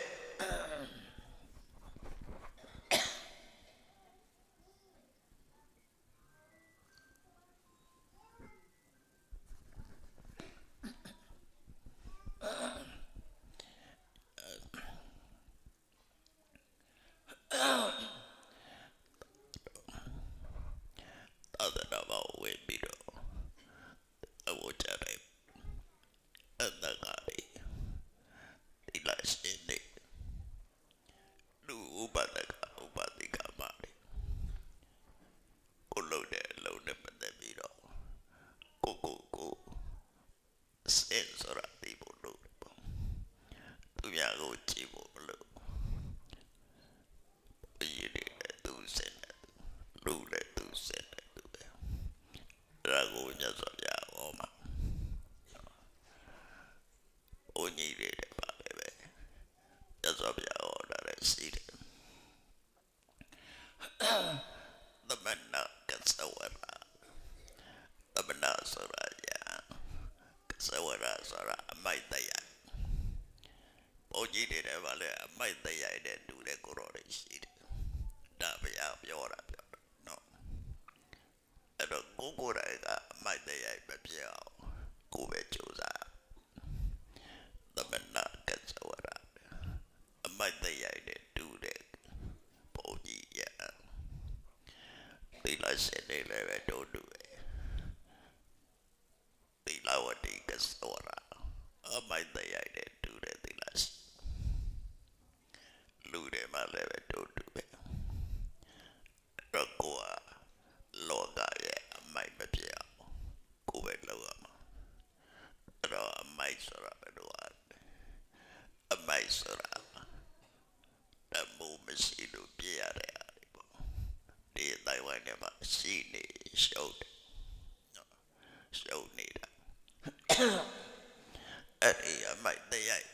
အဲ့ဒီအမိုက်တရား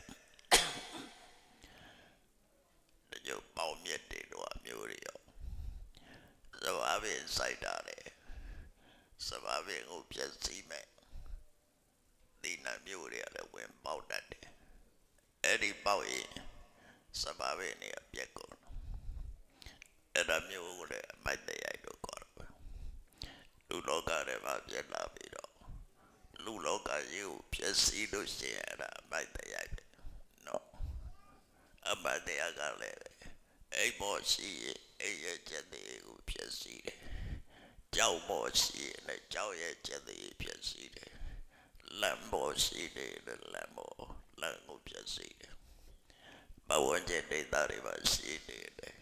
ကိုပြည့်စည်မဲ့ဒီနာမျိုးတွေကလည်းဝင်ပေါက်တတ်တယ်အဲ့ဒီပေါက်ရင်စပါးပဲနေပြက်ကုန်အဲ့ဒါမျိုးကိုလည်းအမိုက်တရားတို့ခေါ်တယ်လူလောကထဲမှာပြက်လာပြီးတော့လူလောကကြီးကိုပြည့်စည်လို့ရှိရင်အဲ့ဒါအမိုက်တရားပဲနော်အမိုက်တရားကလည်းအိမ်ပေါ်ရှိရင်အိမ်ရဲ့ချက်တွေကိုပြည့်စည်တယ်ကြောက်ပေါ်ရှိရင်လည်းကြောက်ရဲ့ချက်တွေပြည့်စည်တယ်လမ်းပေါ်ရှိတယ်လမ်းကိုပြည့်စည်တယ်ဘဝကျတဲ့ဒေသတွေမှာရှိနေတယ်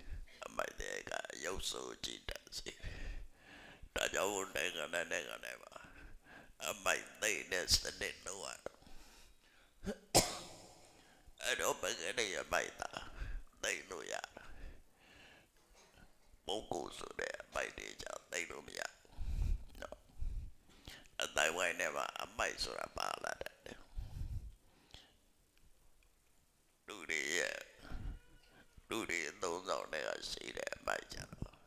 အမိုက်တဲ့ကရုပ်ဆိုးကြည့်တတ်စေဒါကြောင့်နိုင်ငံနဲ့မှာအမိုက်သိတဲ့စနစ်လို့ရတယ်အဲ့တော့ဘယ်ကနေအမိုက်တာသိလို့ရပုဂ္ဂိုလ်ဆိုတဲ့အမိုက်တွေကြောင့်သိလို့မရနော်အတိုင်းဝိုင်းထဲမှာအမိုက်ဆိုတာပါလာတယ်လူတွေသုံးဆောင်တဲ့ရှိတဲ့အမိုက်ကြတော့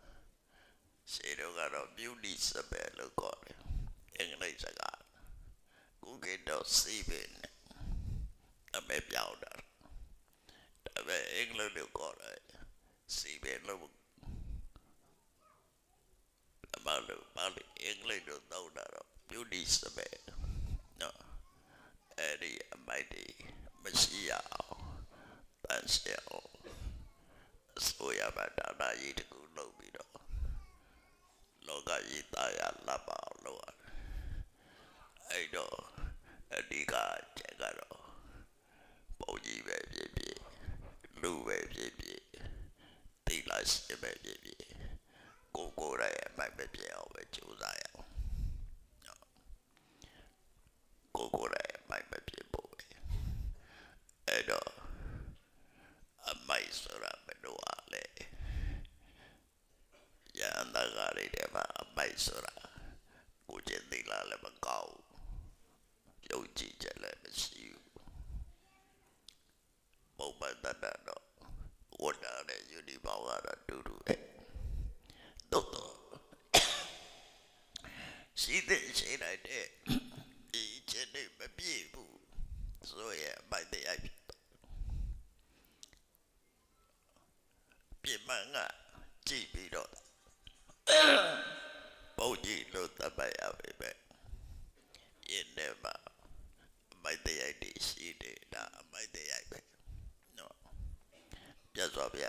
ရှိတော့ကတော့ beauty spell လို့ခေါ်တယ်အင်္ဂလိပ်စကားခုကတော့စီးပင်အမေပြောင်းတာဒါပေမဲ့အင်္ဂလိပ်လိုခေါ်တယ်စီးပင်လို့ဘာလို့အင်္ဂလိပ်လိုသုံးတာတော့ beauty spell နော်အဲ့ဒီအမိုက်တွေမရှိရအောင်တန်ရှင်းအောင်ဆိုရပါတာဒါကြီးတကူလုပ်ပြီးတော့လောကကြီးသားရလာပါလို့အဲ့တော့အဓိကချက်ကတော့ပုံကြီးပဲဖြစ်ဖြစ်လူပဲဖြစ်ဖြစ်တိလာရှိပဲဖြစ်ဖြစ်ကိုယ်ရဲ့အမိုက်ပဲဖြစ်အောင်ပဲကြိုးစားရအောင်ကိုယ်ရဲ့အမိုက်ပဲဖြစ်ဖို့ပဲအဲ့တော့အမိုက်ဆိုတာဘယ်လိုအားလဲရန်တကားတွေထဲမှာအမိုက်ဆိုတာကိုကျင်သိလာလည်းမကောင်းယုံကြည်ချက်လည်းမရှိဘူးပုံမှန်တော့ဝတ်တာနဲ့ယူနီဖောင်းကတော့တူတူပဲတော့ရှိလိုက်တဲ့ဒီချက်တွေမပြည့်ဘူးဆိုရင်အမိုက်တရားဖြစ်ပြင်မှန်ကကြည့်ပြီးတော့ပုံကြီးလို့သတ်မှတ်ရပါပဲယင်းထဲမှာအမိုက်တရားတွေရှိနေတာအမိုက်တရားပဲနော်ပြတ်သွားပြက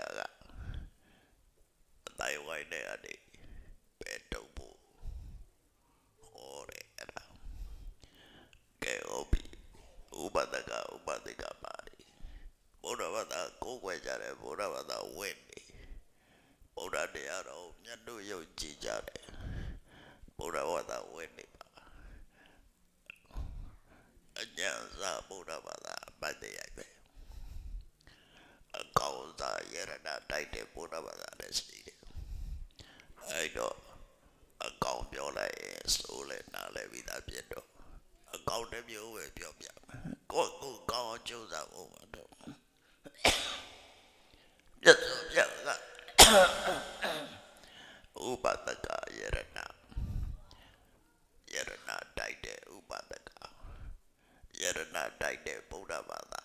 အတိုင်းဝိုင်းတဲ့အနေပဲတုံးဖို့ဟောတယ်အဲ့ဒါကဲဟုတ်ပြီဥပဒကပါလေဘုရားဘာသာကိုယ်ွယ်ကြတယ်ဘုရားဘာသာဝင့်နေဘုရားတရားတော်မြတ်တို့ယုံကြည်ကြတယ်ဘုရားဘာသာဝင့်နေပါအညာစာဘုရားဘာသာပတ်တရားပဲအကောင်းစားရရနာတိုက်တဲ့ဘုရားဘာသာလည်းရှိတယ်အဲ့တော့အကောင်းပြောလိုက်ရင်ဆိုလဲနားလဲပြီးသားပြတော့အကောင်းတစ်မျိုးပဲပြောပြကိုယ်ကောင်းကြိုးစားဖို့မှာတော့ပြတ်ကဥပဒကယရနာတိုက်တဲ့ဥပဒကယရနာတိုက်တဲ့ဗုဒ္ဓဘာသာ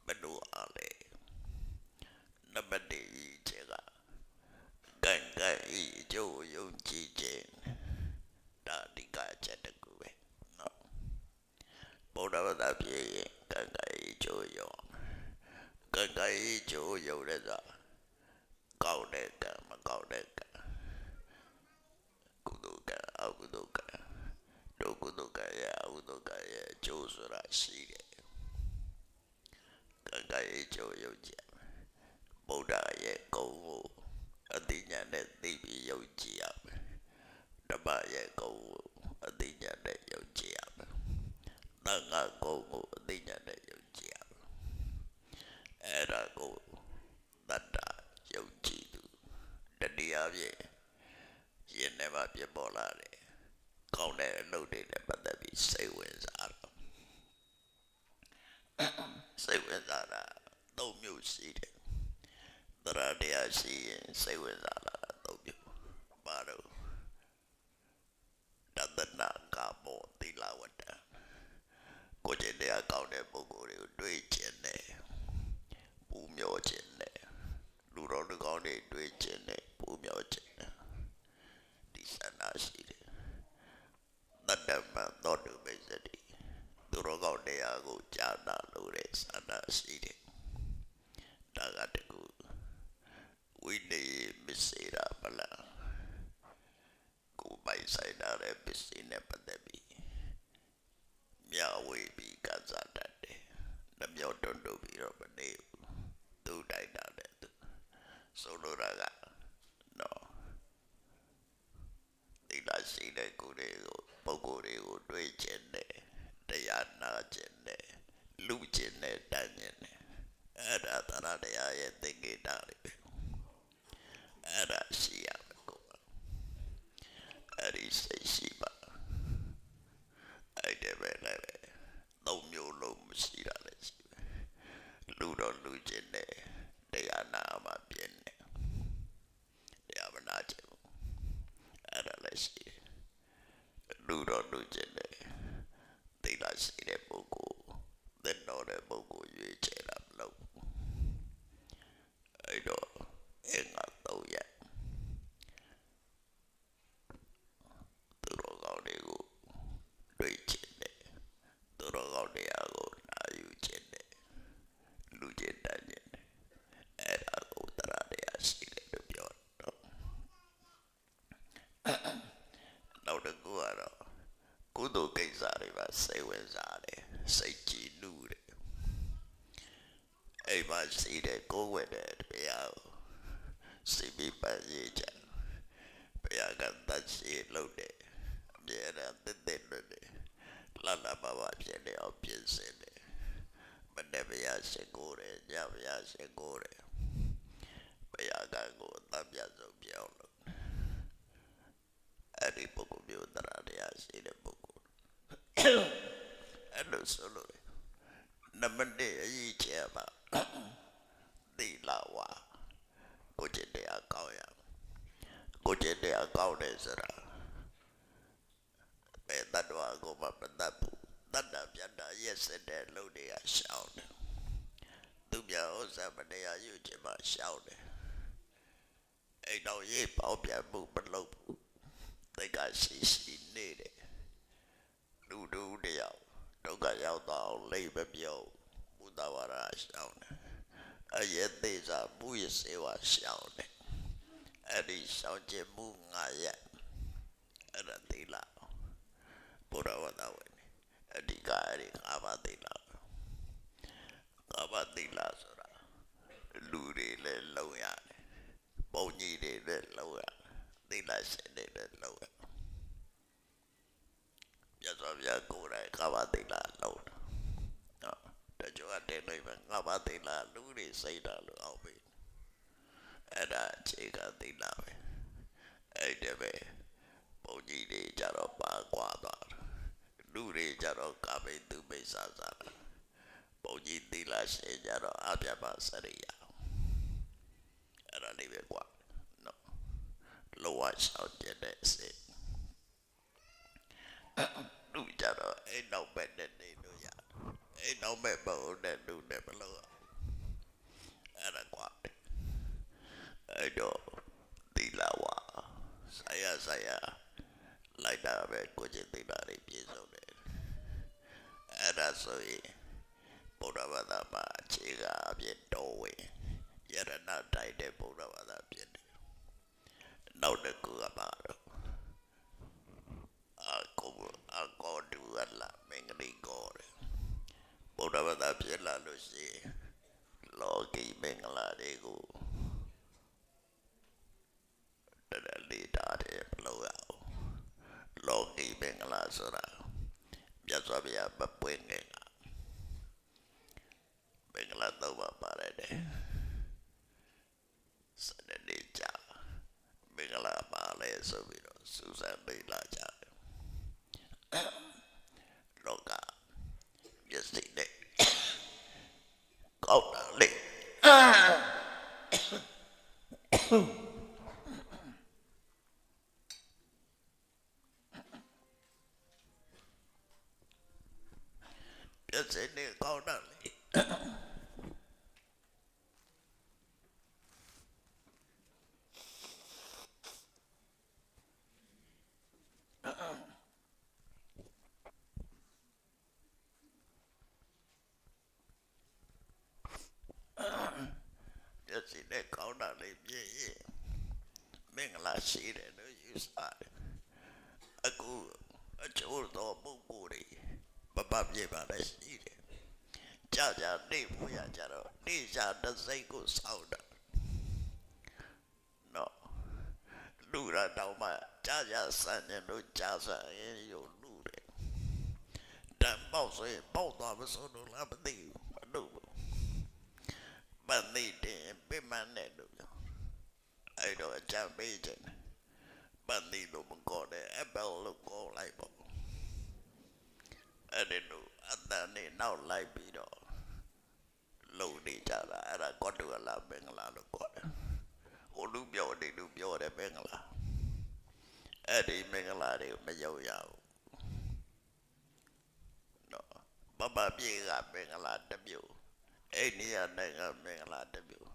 ဘယ်လိုအားလဲနံပါတ်1ချက်ကကံကံဤအကျိုးယုံကြည်ခြင်းဒါအဓိကချက်တကူပဲနော်ဗုဒ္ဓဘာသာပြည့်ရင်ကံကံဤအကျိုးယုံကံကံဤအကျိုးယုံတဲ့ကကောင်းတဲ့ကံမကောင်းတဲ့ကံကုသိုလ်ကံအကုသိုလ်ကံဒုကုသိုလ်ကံရဲ့အကုသိုလ်ကံရဲ့အကျိုးဆိုတာရှိတယ်ကံကံဤအကျိုးယုံကြည်ဗုဒ္ဓရဲ့ဂုဏ်ကိုအသိဉာဏ်နဲ့သိပြီးယုံကြည်ရမယ်ဓမ္မရဲ့ဂုဏ်ကိုအသိဉာဏ်နဲ့ယုံကြည်ရမယ်သံဃာဂုဏ်ကိုအသိဉာဏ်နဲ့ယုံကြည်ရမယ်အဲ့ဒါကိုတတ္တယုံကြည်သူတတိယဖြင့်ယင်းထဲမှာပြပေါ်လာတယ်ကောင်းတဲ့အလုပ်တွေနဲ့ပတ်သက်ပြီးစိတ်ဝင်စားတော့စိတ်ဝင်စားတာ၃မျိုးရှိတယ်တရားတရားရှိရင်စိတ်ဝင်စားလာတာ၃မျိုးဘာလို့တသနာ ဘောတိလာဝတ္တကိုကျင်တဲ့အကောင့်တဲ့ပုဂ္ဂိုလ်တွေကိုတွေးကျင်တယ်ပူမျောကျင်တယ်လူတော်လူကောင်းတွေတွေးကျင်တယ်ပူမျောကျင်တယ်ဒီဆန္ဒရှိတယ်တတ္တမသောတုပိစတိသူတော်ကောင်းတရားကိုကြားနာလို့တဲ့ဆန္ဒရှိတယ်ဒါကတကူဝိနည်းမစေတာမလားကိုပိုင်ဆိုင်တဲ့ပစ္စည်းနဲ့ပတ်သက်ပြီးမြဝေပြီးကစားတတ်တယ်။နှမြောတွန်းတို့ပြီးတော့မနေဘူး။သူတိုက်တာတဲ့သူဆိုလိုတာကနော်ဒီလာရှိတဲ့ကိုယ်တွေကိုပုဂ္ဂိုလ်တွေကိုတွေးကျင်တယ်တရားနာကျင်တယ်လူကျင်တယ်တန်းကျင်တယ်အဲ့ဒါသရတရားရဲ့သင်္ကေတတွေပဲအဲ့ဒါရှိရမယ်ကိုအဲ့ဒီစိတ်ရှိပါအဲ့ဒီပဲလေသုံးမျိုးလုံးမရှိတာလည်းရှိပဲလူတော့လူကျင်တယ်တရားနာမှပြင်းတယ်တရားမနာချင်ဘူးအဲ့ဒါလည်းရှိတယ်လူတော့လူကျင်တယ်သိလာရှိတဲ့ပုဂ္ဂိုလ်သင်တော်တဲ့ပုဂ္ဂိုလ်ရွေးချယ်တာမလုပ်အဲ့တော့အင်္ဂါ၃ရက်သူတော်ကောင်းတွေကိုတွေ့ချင်တယ်သူတော်ကောင်းတရားကိုနာယူချင်တယ်လူကျင်တတ်ခြင်းအဲ့ဒါကိုတရားတရားရှိတယ်လို့ပြောတော့နောက်တစ်ခုကတော့ကုသိုလ်ကိစ္စတွေပါစိတ်ဝင်စားတယ်စိတ်ကြည်နူးတယ်အဲ့မှာရှိတဲ့ကိုယ်ဝဲတဲ့တရားကိုစိတ်ပြီးပန်းရေးချင်ဘုရားကတတ်ရှိလို့တယ်အမြဲတမ်းတည်လို့တယ်လာလာပါပါဖြစ်နေအောင်ပြင်ဆင်တယ်မနေ့ဘုရားရှင်ကိုတယ်ညဘုရားရှင်ကိုတယ်ဘုရားကကိုအသက်ပြတ်ဆုံးပြောင်းလို့အဲ့ဒီပုဂ္ဂိုလ်မျိုးတရားတရားရှိတဲ့ပုဂ္ဂိုလ်အဲ့လိုဆိုလို့နမတေအကြီးကျယ်ပါသီလဝါကိုကျင့်တရားကောင်းရကိုကျင့်တရားကောင်းတယ်ဆိုတာဘယ်တတ်တော်ကိုမပတ်တတ်ဘူးတတ်တာပြတ်တာရက်စတဲ့လုပ်တွေကရှောင်းတယ်သူပြဥစ္စာမတရားယူခြင်းမှာရှောင်းတယ်အဲ့တော့ရေးပေါက်ပြမှုမလုပ်ဘူးသိကရှိရှိနေတယ်လူတို့တယောက်ဒုက္ခရောက်တော့လိမ့်မပြောဘုဒ္ဓဝါဒရှောင်းတယ်အရဲ့သေးစားမှုရစေဝါရှောင်းတယ်အဲ့ဒီရှောင်းခြင်းမှုငါရက်အဲ့ဒါသီလဘုရားဝတ္တဝေအဓိကအဲ့ဒီငါးပါးသီလငါးပါးသီလဆိုတာလူတွေလည်းလုံရတယ်ပုံကြီးတွေလည်းလုံရသီလရှင်တွေလည်းလုံရမြတ်စွာဘုရားကိုယ်တိုင်ငါးပါးသီလလုံတာတချို့ကတဲ့နေမှာငါးပါးသီလလူတွေစိတ်ဓာတ်လို့အောင်ပြီအဲ့ဒါအခြေခံသီလပဲအဲ့ဒါပဲပုံကြီးတွေကြတော့ပါကွာသွားလူတွေကြတော့ကာမိတုမိစ္ဆာစာပုံကြီးသီလရှင်ကြတော့အပြတ်ပါစရိယအဲ့ဒါလေးပဲကွာနော်လောဝရှောက်ကျတဲ့စိတ်လူကြတော့အဲ့နောက်ပဲနဲ့နေလို့ရအဲ့နောက်ပဲဘုံနဲ့လူနဲ့မလို့အဲ့ဒါကွာအဲ့တော့သီလဝါဆိုင်ရာလိုက်တာပဲကိုကျင့်သီလတွေပြည့်စုံတယ်အဲ့ဒါဆိုရင်ဘုရားဘာသာမှာအခြေခံအဖြစ်တော်ဝင်ယရဏတိုက်တဲ့ဘုရားဘာသာဖြစ်တယ်နောက်တစ်ခုကပါတော့အကောဒူအလာမင်္ဂလိကောတယ်ဘုရားဘာသာဖြစ်လာလို့ရှိရင်လောကီမင်္ဂလာတွေကိုတရလေးတာတယ်မလို့ရအောင်လောကီမင်္ဂလာဆိုတာမြတ်စွာဘုရားမပွင့်ခင်ကမင်္ဂလာတော့ပါတယ်စနေနေ့ကြမင်္ဂလာပါလေဆိုပြီးတော့စူးစမ်းပေးလာကြတယ်လောကမျက်စိနဲ့ကောက်တာလေ စင်းနေကောင်းတာလေစင်းနေကောင်းတာလေပြည့်ရဲ့မင်္ဂလာရှိတယ်လို့ယူဆတယ်အခုအချို့တော့ပုဂ္ဂိုလ်တွေပပပြေပါလေရှိတယ်ကြာနေဖို့ရကြတော့နေကြတဲ့စိတ်ကိုစောင့်တာနော်လူရတော့မှကြာဆန်းနေလို့ကြာဆန်းရင်ယူလူတယ်တန်ပေါက်ဆိုရင်ပေါက်သွားမစိုးလို့လားမသိဘူးမလို့မသိတယ်ပြမနဲ့လို့အဲ့တော့အကြံပေးခြင်းမသိလို့မကောတဲ့အပယ်လို့ကောလိုက်ပေါ့အဲ့ဒီလိုအတန်နဲ့နောက်လိုက်ပြီးတော့လုံနေကြတာအဲ့ဒါကောတူလာမင်္ဂလာလို့ခေါ်တယ်ဟိုလူပြောတယ်လူပြောတယ်မင်္ဂလာအဲ့ဒီမင်္ဂလာတွေမရောက်ရဘူးနော်ပပပြေကမင်္ဂလာတစ်မျိုးအဲ့ဒီရနိုင်ငံမင်္ဂလာတစ်မျိုး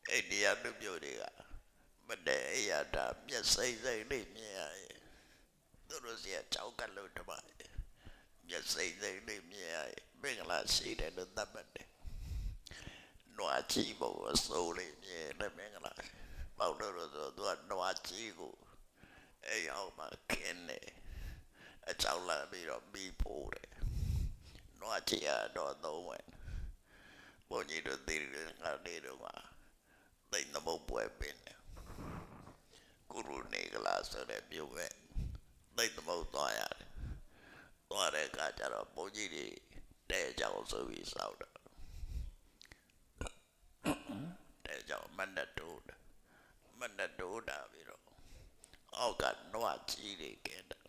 အဲ့ဒီရတစ်မျိုးတွေကမတည့်အရာတာမျက်စိစိတ်လေးမြင်ရရဲ့သူတို့စီကကြောက်ကလို့တပါမျက်စိစိတ်လေးမြင်ရရဲ့မင်္ဂလာရှိတယ်လို့သတ်မှတ်တယ်နွားချီဖို့အစိုးလေးမြင်တယ်မင်္ဂလာပေါ့လို့ဆိုသူကနွားချီကိုအဲ့အောင်မှခင်းတယ်အကြောင်းလာပြီးတော့ပြီးဖို့တယ်နွားချီရတော့သုံးဝင်ဘုန်းကြီးတို့သိတယ်ငါလေးတို့ကသိတဲ့ဘုတ်ပွဲပင်တယ်ကုရုနေကလာဆိုတဲ့မြို့ပဲသိတဲ့ဘုတ်သွားရတယ်သွားတဲ့အခါကျတော့ဘုန်းကြီးတွေတဲကြောင်ဆိုပြီးစောက်တော့တဲကြောင်မနက်တိုးတာပြီးတော့အောက်ကနွားကြီးတွေကဲတယ်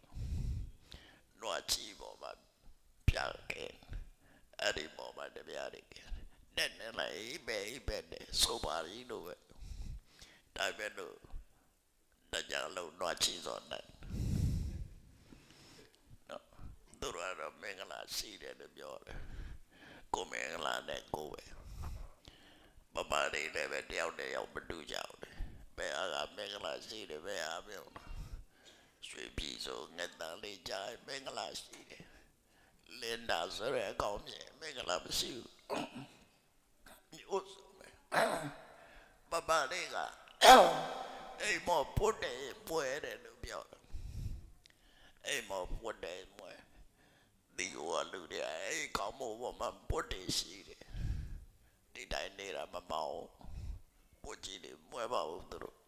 နွားကြီးပေါ်မှာပြကဲအဲ့ဒီပေါ်မှာတပြားတွေကဲတဲ့နဲ့လိုက်ပဲတဲ့ဆိုပါရီလို့ပဲဒါပဲလို့တရားလုံးနွားကြီးစောနဲ့နော်သူတို့ကတော့မင်္ဂလာရှိတယ်လို့ပြောတယ်ကိုမင်္ဂလာနဲ့ကိုပဲပပတွေလည်းပဲတယောက်မတူကြဘူးဘယ်အားကမင်္ဂလာရှိတယ်ဘယ်အားပြောရွှေပြည်ဆိုငက်တန်လေးကြားမင်္ဂလာရှိတယ်လင်းတာဆိုရဲအကောင်းမြင်မင်္ဂလာမရှိဘူးမျိုးစုံပဲပပတွေကအိမ်မောပုတ်တယ်ပွဲတယ်လို့ပြောတယ်အိမ်မောပုတ်တယ်မွဲဒီဟိုလူတွေအိမ်ကောင်းမို့ဘောမှာပုတ်တယ်ရှိတယ်ဒီတိုင်းနေတာမမောင်းပုတ်ကြီးတွေမွဲပါဘူးသူတို့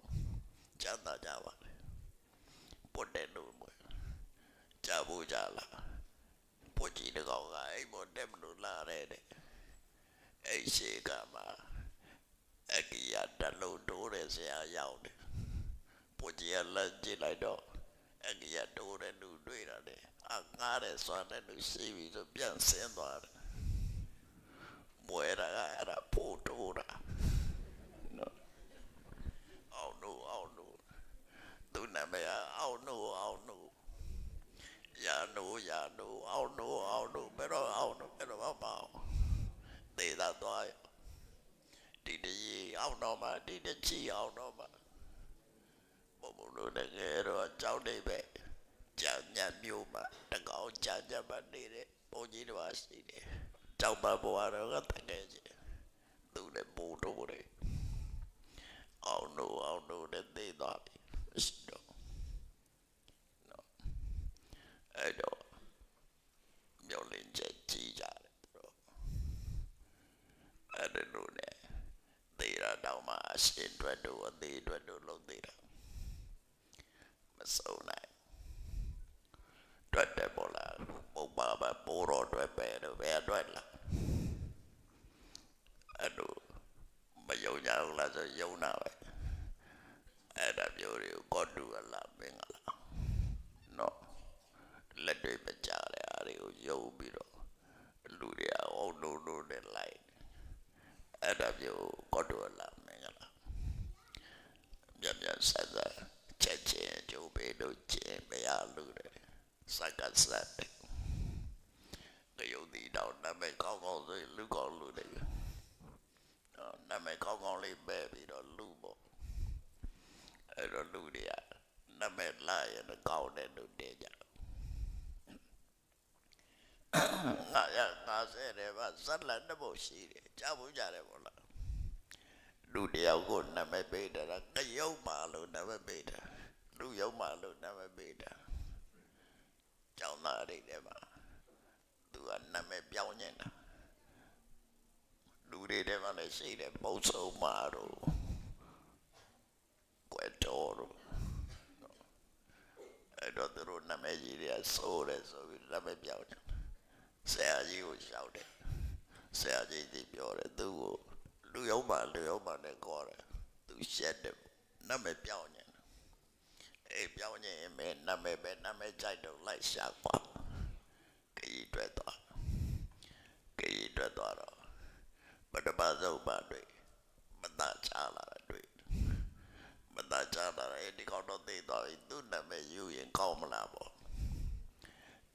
ကျန်တာကြပါလေပုတ်တယ်လို့မွဲကြဘူးကြလားပုတ်ကြီးတကောင်ကအိမ်မောတက်မလို့လာတဲ့အိမ်ရှိကမှာအကီရတလုံးတိုးတဲ့ဆရာရောက်တယ်ပုတ်ကြီးကလက်ကြည့်လိုက်တော့အကီရတိုးတဲ့လူတွေ့တာလေငားတဲ့စွမ်းတဲ့လူရှိပြီဆိုပြန်ဆင်းသွားတယ်မွဲတာကအဲ့ဒါပို့တိုးတာနော်အောင်လို့သူနာမည်အောင်လို့ရနိုးအောင်လို့ဘယ်တော့အောင်လို့မအောင်သေတာသွားဒီတကြီးအောင်တော့မှဒီတချီအောင်တော့မှဘုံလို့လည်းငယ်တော့ကြောက်နေပဲကြာညမျိုးမှာတကောင်ကြာမှနေတဲ့ဘုန်းကြီးတွေရှိတယ်ကြောက်ပါဘွားတော့ကတကယ်ကြီးသူလည်းပို့တော့တယ်အောင်လို့လည်းသေသွားပြီမရှိတော့နော်အဲ့တော့မျောလင်းချက်ကြီးကြတယ်တော့အဲ့ဒါလို့ねသေတာတောင်မှအရှင်အတွက်တို့အသေးအတွက်တို့လုံးသေးတာမစုံနိုင်တွတ်တယ်ပေါ်လာပုပ္ပါဘပိုးတော်တွတ်ပဲတော့ဘယ်အတွက်လားအဲ့လိုမယုံကြဘူးလားဆိုယုံတာပဲအဲ့ဒါမျိုးတွေကိုကောတူလာမင်္ဂလာနော်လက်တွေမကြတဲ့အားတွေကိုယုံပြီးတော့လူတွေအောင်လို့နဲ့လိုက်အဲ့ဒါမျိုးကောတူလာမင်္ဂလာမြတ်ဆက်ချက်ချင်းကြိုးပေးလို့ချင်းမရလို့တယ်စက္ကစတ်က ရုပ်တည်တော့နာမည်ကောင်းကောင်းဆိုလူကောင်းလူတွေနာမည်ကောင်းကောင်းလေးပဲပြီးတော့လူပေါ့အဲ့တော့လူတွေကနာမည်လာရင်ကောင်းတဲ့လူတွေကြ50တယ်ပါဇက်လက်တစ်ပုတ်ရှိတယ်ကြားဖို့ကြတယ်ပေါ့လားလူတယောက်ကိုနာမည်ပေးတာကရုပ်ပါလို့နာမည်ပေးတာလူရုပ်ပါလို့နာမည်ပေးတာကျောင်းသားတွေထဲမှာသူကနာမည်ပြောင်းနေတာလူတွေထဲမှာလည်းရှိတယ်ပုံစုံမာတို့ကွယ်တော်တို့အဲ့တော့သူတို့နာမည်ကြီးတွေကစိုးတယ်ဆိုပြီးနာမည်ပြောင်းတယ်ဆရာကြီးကိုရှောက်တယ်ဆရာကြီးဒီပြောတယ်သူ့ကိုလူရုံးပါနဲ့ခေါ်တယ်သူရှက်တယ်နာမည်ပြောင်းနေအေးပြောင်းနေရင်မယ်နာမည်ကြိုက်တော့လိုက်ရှာကွာခရီးတွေ့တော့ပထမဆုံးပါတွေ့မသားချလာတာတွေ့မသားချလာတယ်ဒီကောင်တော့သိသွားပြီသူ့နာမည်ယူရင်ကောင်းမလားပေါ့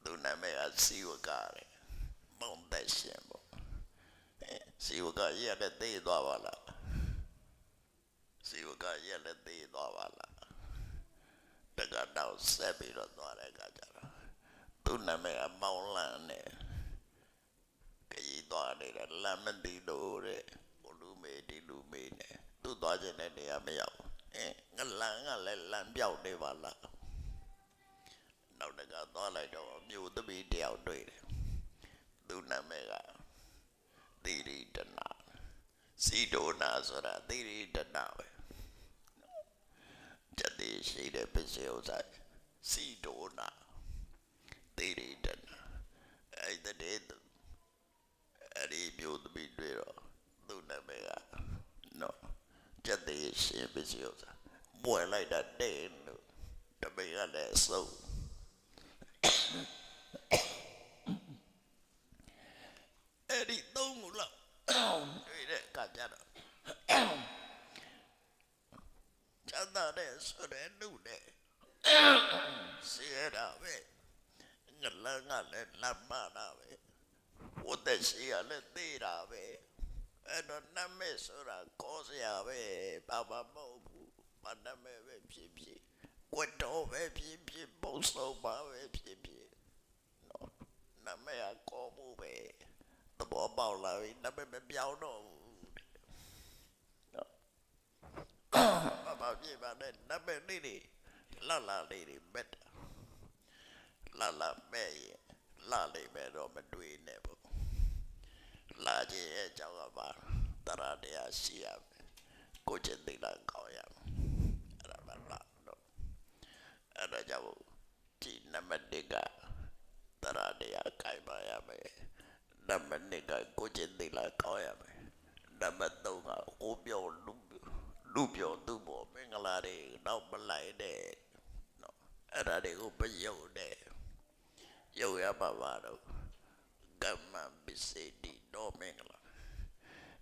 သူ့နာမည်ကစီဝကားတယ်မုံသက်ရှင်ပေါ့စီဝကားရတဲ့သိသွားပါလားစီဝကားရတဲ့သိသွားပါလားတကတော့ဆက်ပြီးတော့သွားတဲ့အခါကျတော့သူ့နာမည်ကမောင်လန်းနဲ့ခရီးသွားနေတဲ့လမ်းမသိလို့တဲ့လူမေဒီလူမေနဲ့သူ့သွားခြင်းတဲ့နေရာမရောက်ငလန်းကလည်းလမ်းပြောက်နေပါလားနောက်တကသွားလိုက်တော့မြို့သမီးတယောက်တွေ့တယ်သူ့နာမည်ကသီရိတနာစီဒိုနာဆိုတာသီရိတနာပဲကျတဲ့ရှိတဲ့ပစ္စည်းဥစ္စာစီဒိုနာသီရိတနာအဲ့ဒီမြို့သမီးတွေ့တော့သူ့နာမည်ကနော်ကျတဲ့ရှိပစ္စည်းဥစ္စာပွယ်လိုက်တာတဲ့လို့တပည့်ကလည်းအစုံအဲ့ဒီသုံးခုလောက်တွေ့တဲ့အခါကျတော့ကျန်တဲ့ဆိုတဲ့လူနဲ့စီရတာပဲငလန်းကလည်းလမ်းမတာပဲဝတ်တဲ့ရှိရလည်းသေးတာပဲအဲ့တော့နာမည်ဆိုတာကောစရာပဲဘာမှမဟုတ်ဘူးဘာနာမည်ပဲဖြစ်ဖြစ်ကွတ်တော်ပဲဖြစ်ဖြစ်ပုံစုံပါပဲဖြစ်ဖြစ်နော်နာမည်ကကောမှုပဲသဘောပေါက်လာပြီနာမည်မပြောင်းတော့ဘူးနော်ဘာဖြစ်ပါလဲနာမည်လေးတွေလာလေးတွေမက်လာမဲ့ရင်လာလေးပဲတော့မတွေ့နဲ့ဘူးလာခြင်းရဲ့ကြောင့်ကပါတရတရားရှိရမယ်ကိုကျင့်သိလာကောင်းရမယ်အဲ့ဒါမှလာတော့အဲ့ဒါကြောင့်ဒီနံပါတ်1ကတရတရားခိုင်ပါရမယ်နံပါတ်2ကကိုကျင့်သိလာကောင်းရမယ်နံပါတ်3ကဟိုပြောလူပြောသူ့ဘောမင်္ဂလာတွေတော့မလိုက်တဲ့နော်အဲ့ဒါတွေကိုမယုံတဲ့ယုံရပါပါတော့ကမ္မပစ္စေတိတော့မင်္ဂလာ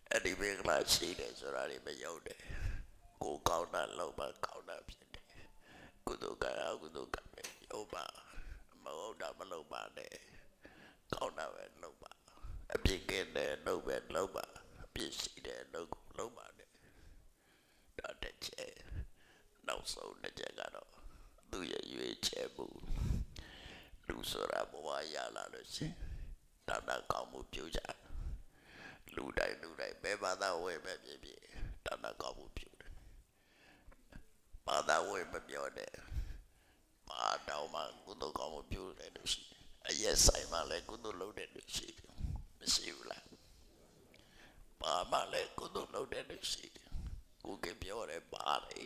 အဲ့ဒီမင်္ဂလာရှိတယ်ဆိုတာတွေမယုံတယ်ကိုကောင်းတာလောက်ပါကောင်းတာဖြစ်တယ်ကုသိုလ်ကအကုသိုလ်ကပဲယုံပါမဟုတ်တာမလုပ်ပါနဲ့ကောင်းတာပဲလုပ်ပါအပြစ်ကင်းတဲ့လုပ်ပဲလုပ်ပါအပြစ်ရှိတဲ့လုပ်ကိုလုပ်ပါနဲ့ဒါတစ်ချက်နောက်ဆုံးတစ်ချက်ကတော့သူ့ရဲ့ရွေးချယ်မှုလူဆိုတာဘဝရလာလို့ရှိရင်ဒါကောင်းမှုပြုကြလူတိုင်းဘယ်ဘာသာဝယ်ပဲဖြစ်ဖြစ်ဒါကောင်းမှုပြုတယ်ဘာသာဝယ်မပြောနဲ့ဘာတော့မှကုသိုလ်ကောင်းမှုပြုတယ်လို့ရှိအရက်ဆိုင်မှလည်းကုသိုလ်လုပ်တယ်လို့ရှိမရှိဘူးလားဘာမှလည်းကုသိုလ်လုပ်တယ်လို့ရှိကိုကပြောတယ်ဘာလဲ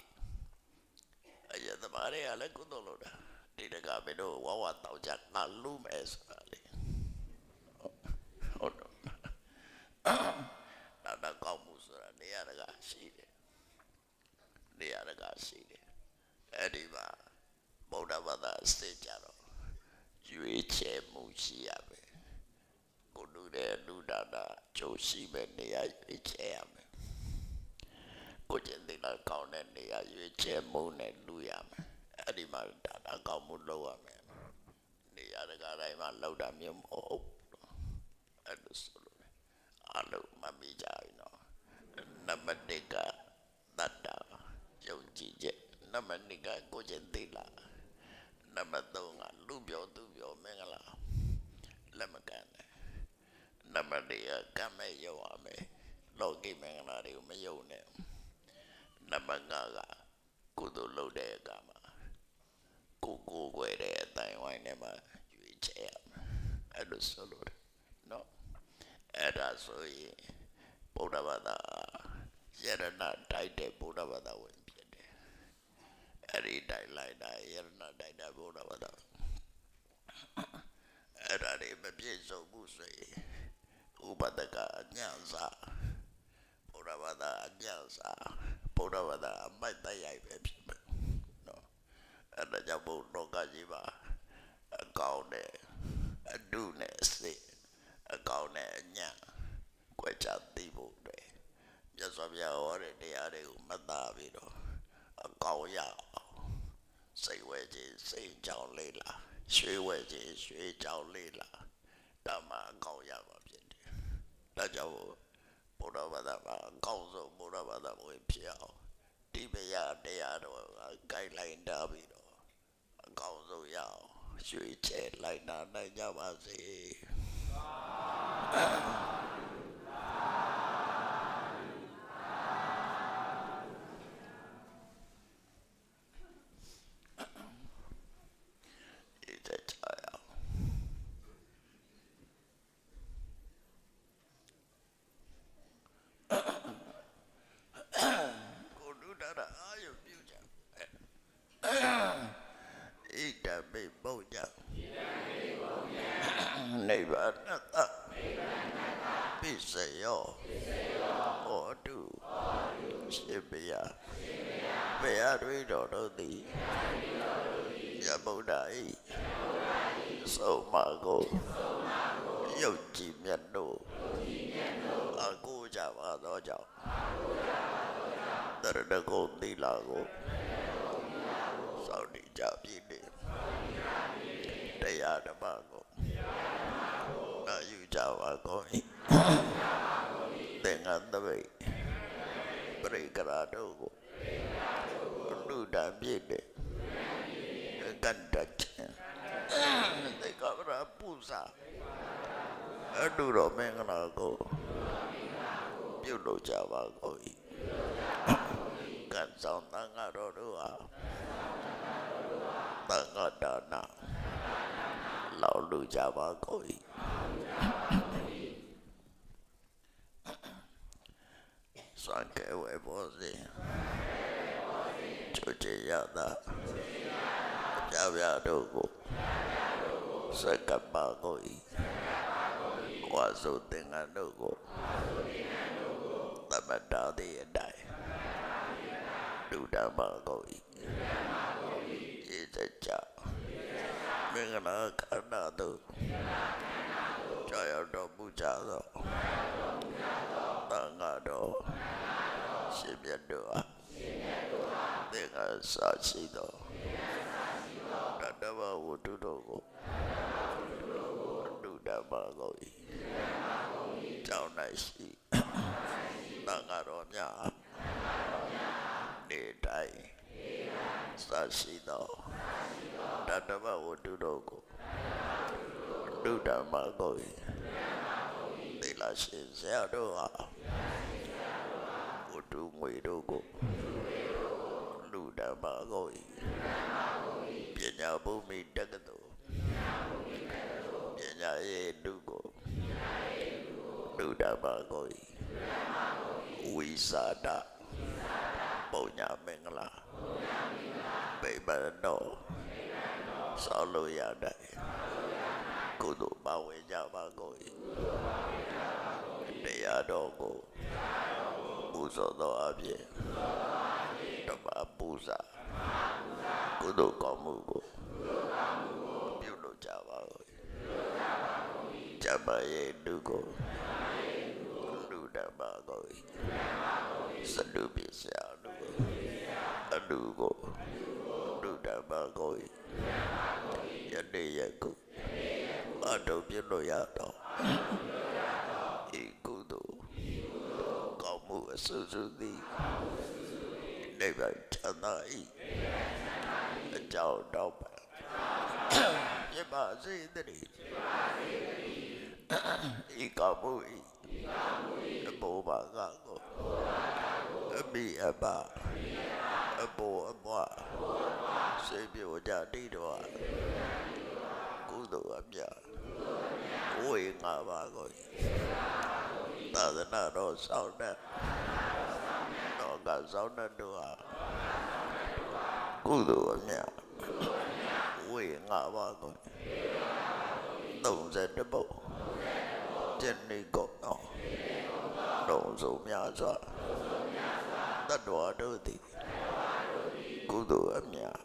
အရက်သမားတွေကလည်းကုသိုလ်လုပ်တာဒီတကပဲတော့ဝဝတောက်ကြငါလူမယ်ဆိုတာလေဟုတ်တော့ဒါကောင်းမှုဆိုတာနေရာတကာရှိတယ်အဲ့ဒီမှာဗုဒ္ဓဘာသာစစ်ကြတော့ရွေးချယ်မှုရှိရမယ်ကိုလူတဲ့လူဒါနာကြိုးရှိမဲ့နေရာရွေးချယ်ရမယ်ကိုကျင့်သိလာကောင်းတဲ့နေရာရွေးချယ်မှုနဲ့လူရမယ်အဲ့ဒီမှာဒါကောင်းမှုလုပ်ရမယ်နေရာတကာတိုင်းမှာလောက်တာမျိုးမဟုတ် အဲ့လိုဆိုလို့အလုံးမမိကြဘူးနော်နံပါတ်1ကတတ်တာယုံကြည်ချက်နံပါတ်2ကကိုကျင်သိလားနံပါတ်3ကလူပြောသူပြောမင်္ဂလာလက်မကန်နဲ့နံပါတ်4ကကမ်းမဲ့ရုံရမယ်လောကီမင်္ဂလာတွေကိုမယုံနဲ့နံပါတ်5ကကုသိုလ်လုပ်တဲ့အခါမှာကိုွယ်တဲ့အတိုင်းဝိုင်းထဲမှာရွေးချယ်ရမယ်အဲ့လိုဆိုလို့နော်အဲ့ဒါဆိုရင်ဗုဒ္ဓဘာသာယရဏတိုက်တဲ့ဗုဒ္ဓဘာသာဝင်ဖြစ်တယ်အဲ့ဒီတိုက်လိုက်တာယရဏတိုက်တဲ့ဗုဒ္ဓဘာသာအဲ့ဒါတွေမပြည့်စုံဘူးဆိုရင်ဥပဒကအညံစာဗုဒ္ဓဘာသာအညံစာဗုဒ္ဓဘာသာအမိုက်တိုက်ရိုက်ပဲဖြစ်မယ်နော်အဲ့ဒါကြောင့်ဘုလောကကြီးမှာအကောင်းနဲ့အတုနဲ့အစစ်အကောင်းနဲ့အညံကွဲခြားသိဖို့အတွက်မြတ်စွာဘုရားဟောတဲ့တရားတွေကိုမှတ်သားပြီးတော့အကောင်းရအောင်စိတ်ဝဲခြင်းစိတ်ကြောင့်လေးလားရွှေဝဲခြင်းရွှေကြောင့်လေးလားဒါမှအကောင်းရမှာဖြစ်တယ်ဒါကြောင့်ဘုရားဘာသာမှာအကောင်းဆုံးဘုရားဘာသာဝင်ဖြစ်အောင်ဒီမယတရားတော်ကဂိုက်လိုင်းတာပြီးတော့အကောင်းဆုံးရအောင်ရွှေချဲလိုက်တာနိုင်ကြပါစေနိဗ္ဗာန်ပိစယောဟောတုရှင်ဘုရားဘုရားတွေတော်တို့သည်ယဗုဒ္ဓဤဆုံးမကိုယုတ်ကြည်မြတ်တို့အကိုကြပါသောကြောင့်တရဏဂုံသီလကိုစောင့်တည်ကြပြီလေတရားဓမ္မကိုနာယူကြပါကုန်၏သင်္ကန်းသပိတ်ပရိကရာတို့ကိုလူတံပြည့်တဲ့ကန္တချင်းသေကဗရာပူဇာအတူတော်မင်္ဂလာကိုပြုလုပ်ကြပါကုန်၏ကံဆောင်သံဃာတော်တို့ဟာသံဃာဒါနလောက်လူကြပါကုန်၏စွမ်းကဲဝဲပေါ်စေချိုချေရတာပြပြတို့ကိုစကပ်ပါကုန်၏ဝါစုသင်္ကန်းတို့ကိုသမတာသည့်အတိုင်းလူတမ်းပါကုန်၏ရေစကြမင်္ဂလာခန္ဓာတို့ကြောက်ရောက်တော်မူကြသောသံဃာတော်ရှင်မြတ်တို့အားသင်္ဃာစာရှိသောတတ္တဝဝတ္ထုတို့ကိုလူတမ်းပါကုန်၏ကြောင်း၌ရှိသံဃာတော်များနေတိုင်းစာရှိသောတတ္တဝဝတ္ထုတို့ကိုလူတမ်းပါကုန်၏သီလရှင်ဆရာတို့ဟာဝတ္ထုငွေတို့ကိုလူတမ်းပါကုန်၏ပညာဘုံမိတက္ကသိုလ်ပညာရေးလူကိုလူတမ်းပါကုန်၏ဝိစာဒပုံညာမင်္ဂလာဗိမာန်တော်ဆောက်လို့ရတဲ့ကုသိုလ်ပါဝင်ကြပါကုန်၏တရားတော်ကိုပူဇော်သောအပြင်ဓမ္မပူဇာကုသိုလ်ကောင်းမှုကိုပြုလုပ်ကြပါကုန်၏ကျမ်းမာရေးလူကိုလူတမ်းပါကုန်၏စတုပိဆရာလူကိုအလူကိုလူတမ်းပါကုန်၏ယနေ့ယခုအတုပြုလို့ရတော့ စုစုသည်နိဗ္ဗာန်ချမ်းသာ၏အကြောင်းတော့ပါဖြစ်ပါစေတည်းဤကမှု၏အဘောဘာကကိုအမိအဘအဘောအဘွားစေပြောကြတိတော်ကုသိုလ်အမြတ်ဝေငါပါကိုသာသနာတော်ဆောင်တဲ့တော်ကဆောင်တဲ့တို့ဟာကုသိုလ်အမြတ်ဝေငါပါကို30ပုတ်ကျင့်နေကုန်တော့တော်စုံများစွာတတ္တဝါတို့သည်ကုသိုလ်အမြတ်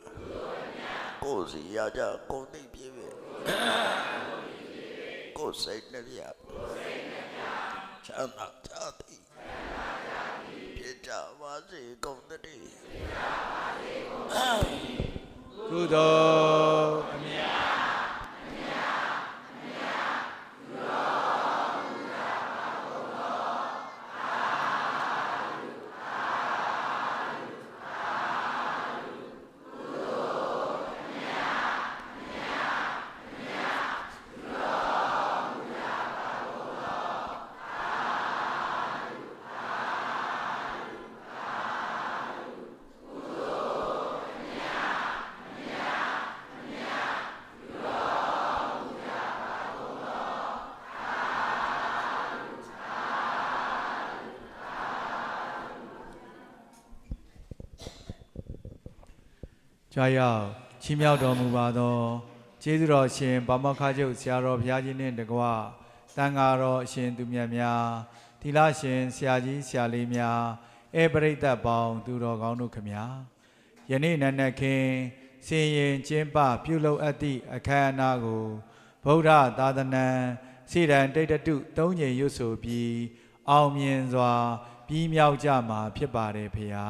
ကိုယ်စီရကြကိုယ်သိပြည့်ပြီကိုယ်စိတ်နဲ့ပြချမ်းသာကြသည်ဖြစ်ကြပါစေကုန်တည်းကုသိုလ်အမြတ်ကြာရောက်ချီးမြှောက်တော်မူပါသောကျေးဇူးတော်ရှင်ဗမာခါကျုပ်ဆရာတော်ဘုရားကြီးနှင့်တကွတန်ဃာတော်အရှင်သူမြတ်များသီလရှင်ဆရာကြီးဆရာလေးများဧပရိသတ်ပေါင်းသူတော်ကောင်းတို့ခမညာယနေ့နံနက်ခင်းစင်ရင်ကျင်းပပြုလုပ်အပ်သည့်အခမ်းအနားကိုဗုဒ္ဓသာသနာစိရန်တိတ်တု၃ကြိမ်ရွတ်ဆိုပြီးအောင်မြင်စွာပြီးမြောက်ကြမှာဖြစ်ပါတယ်ဖေဟာ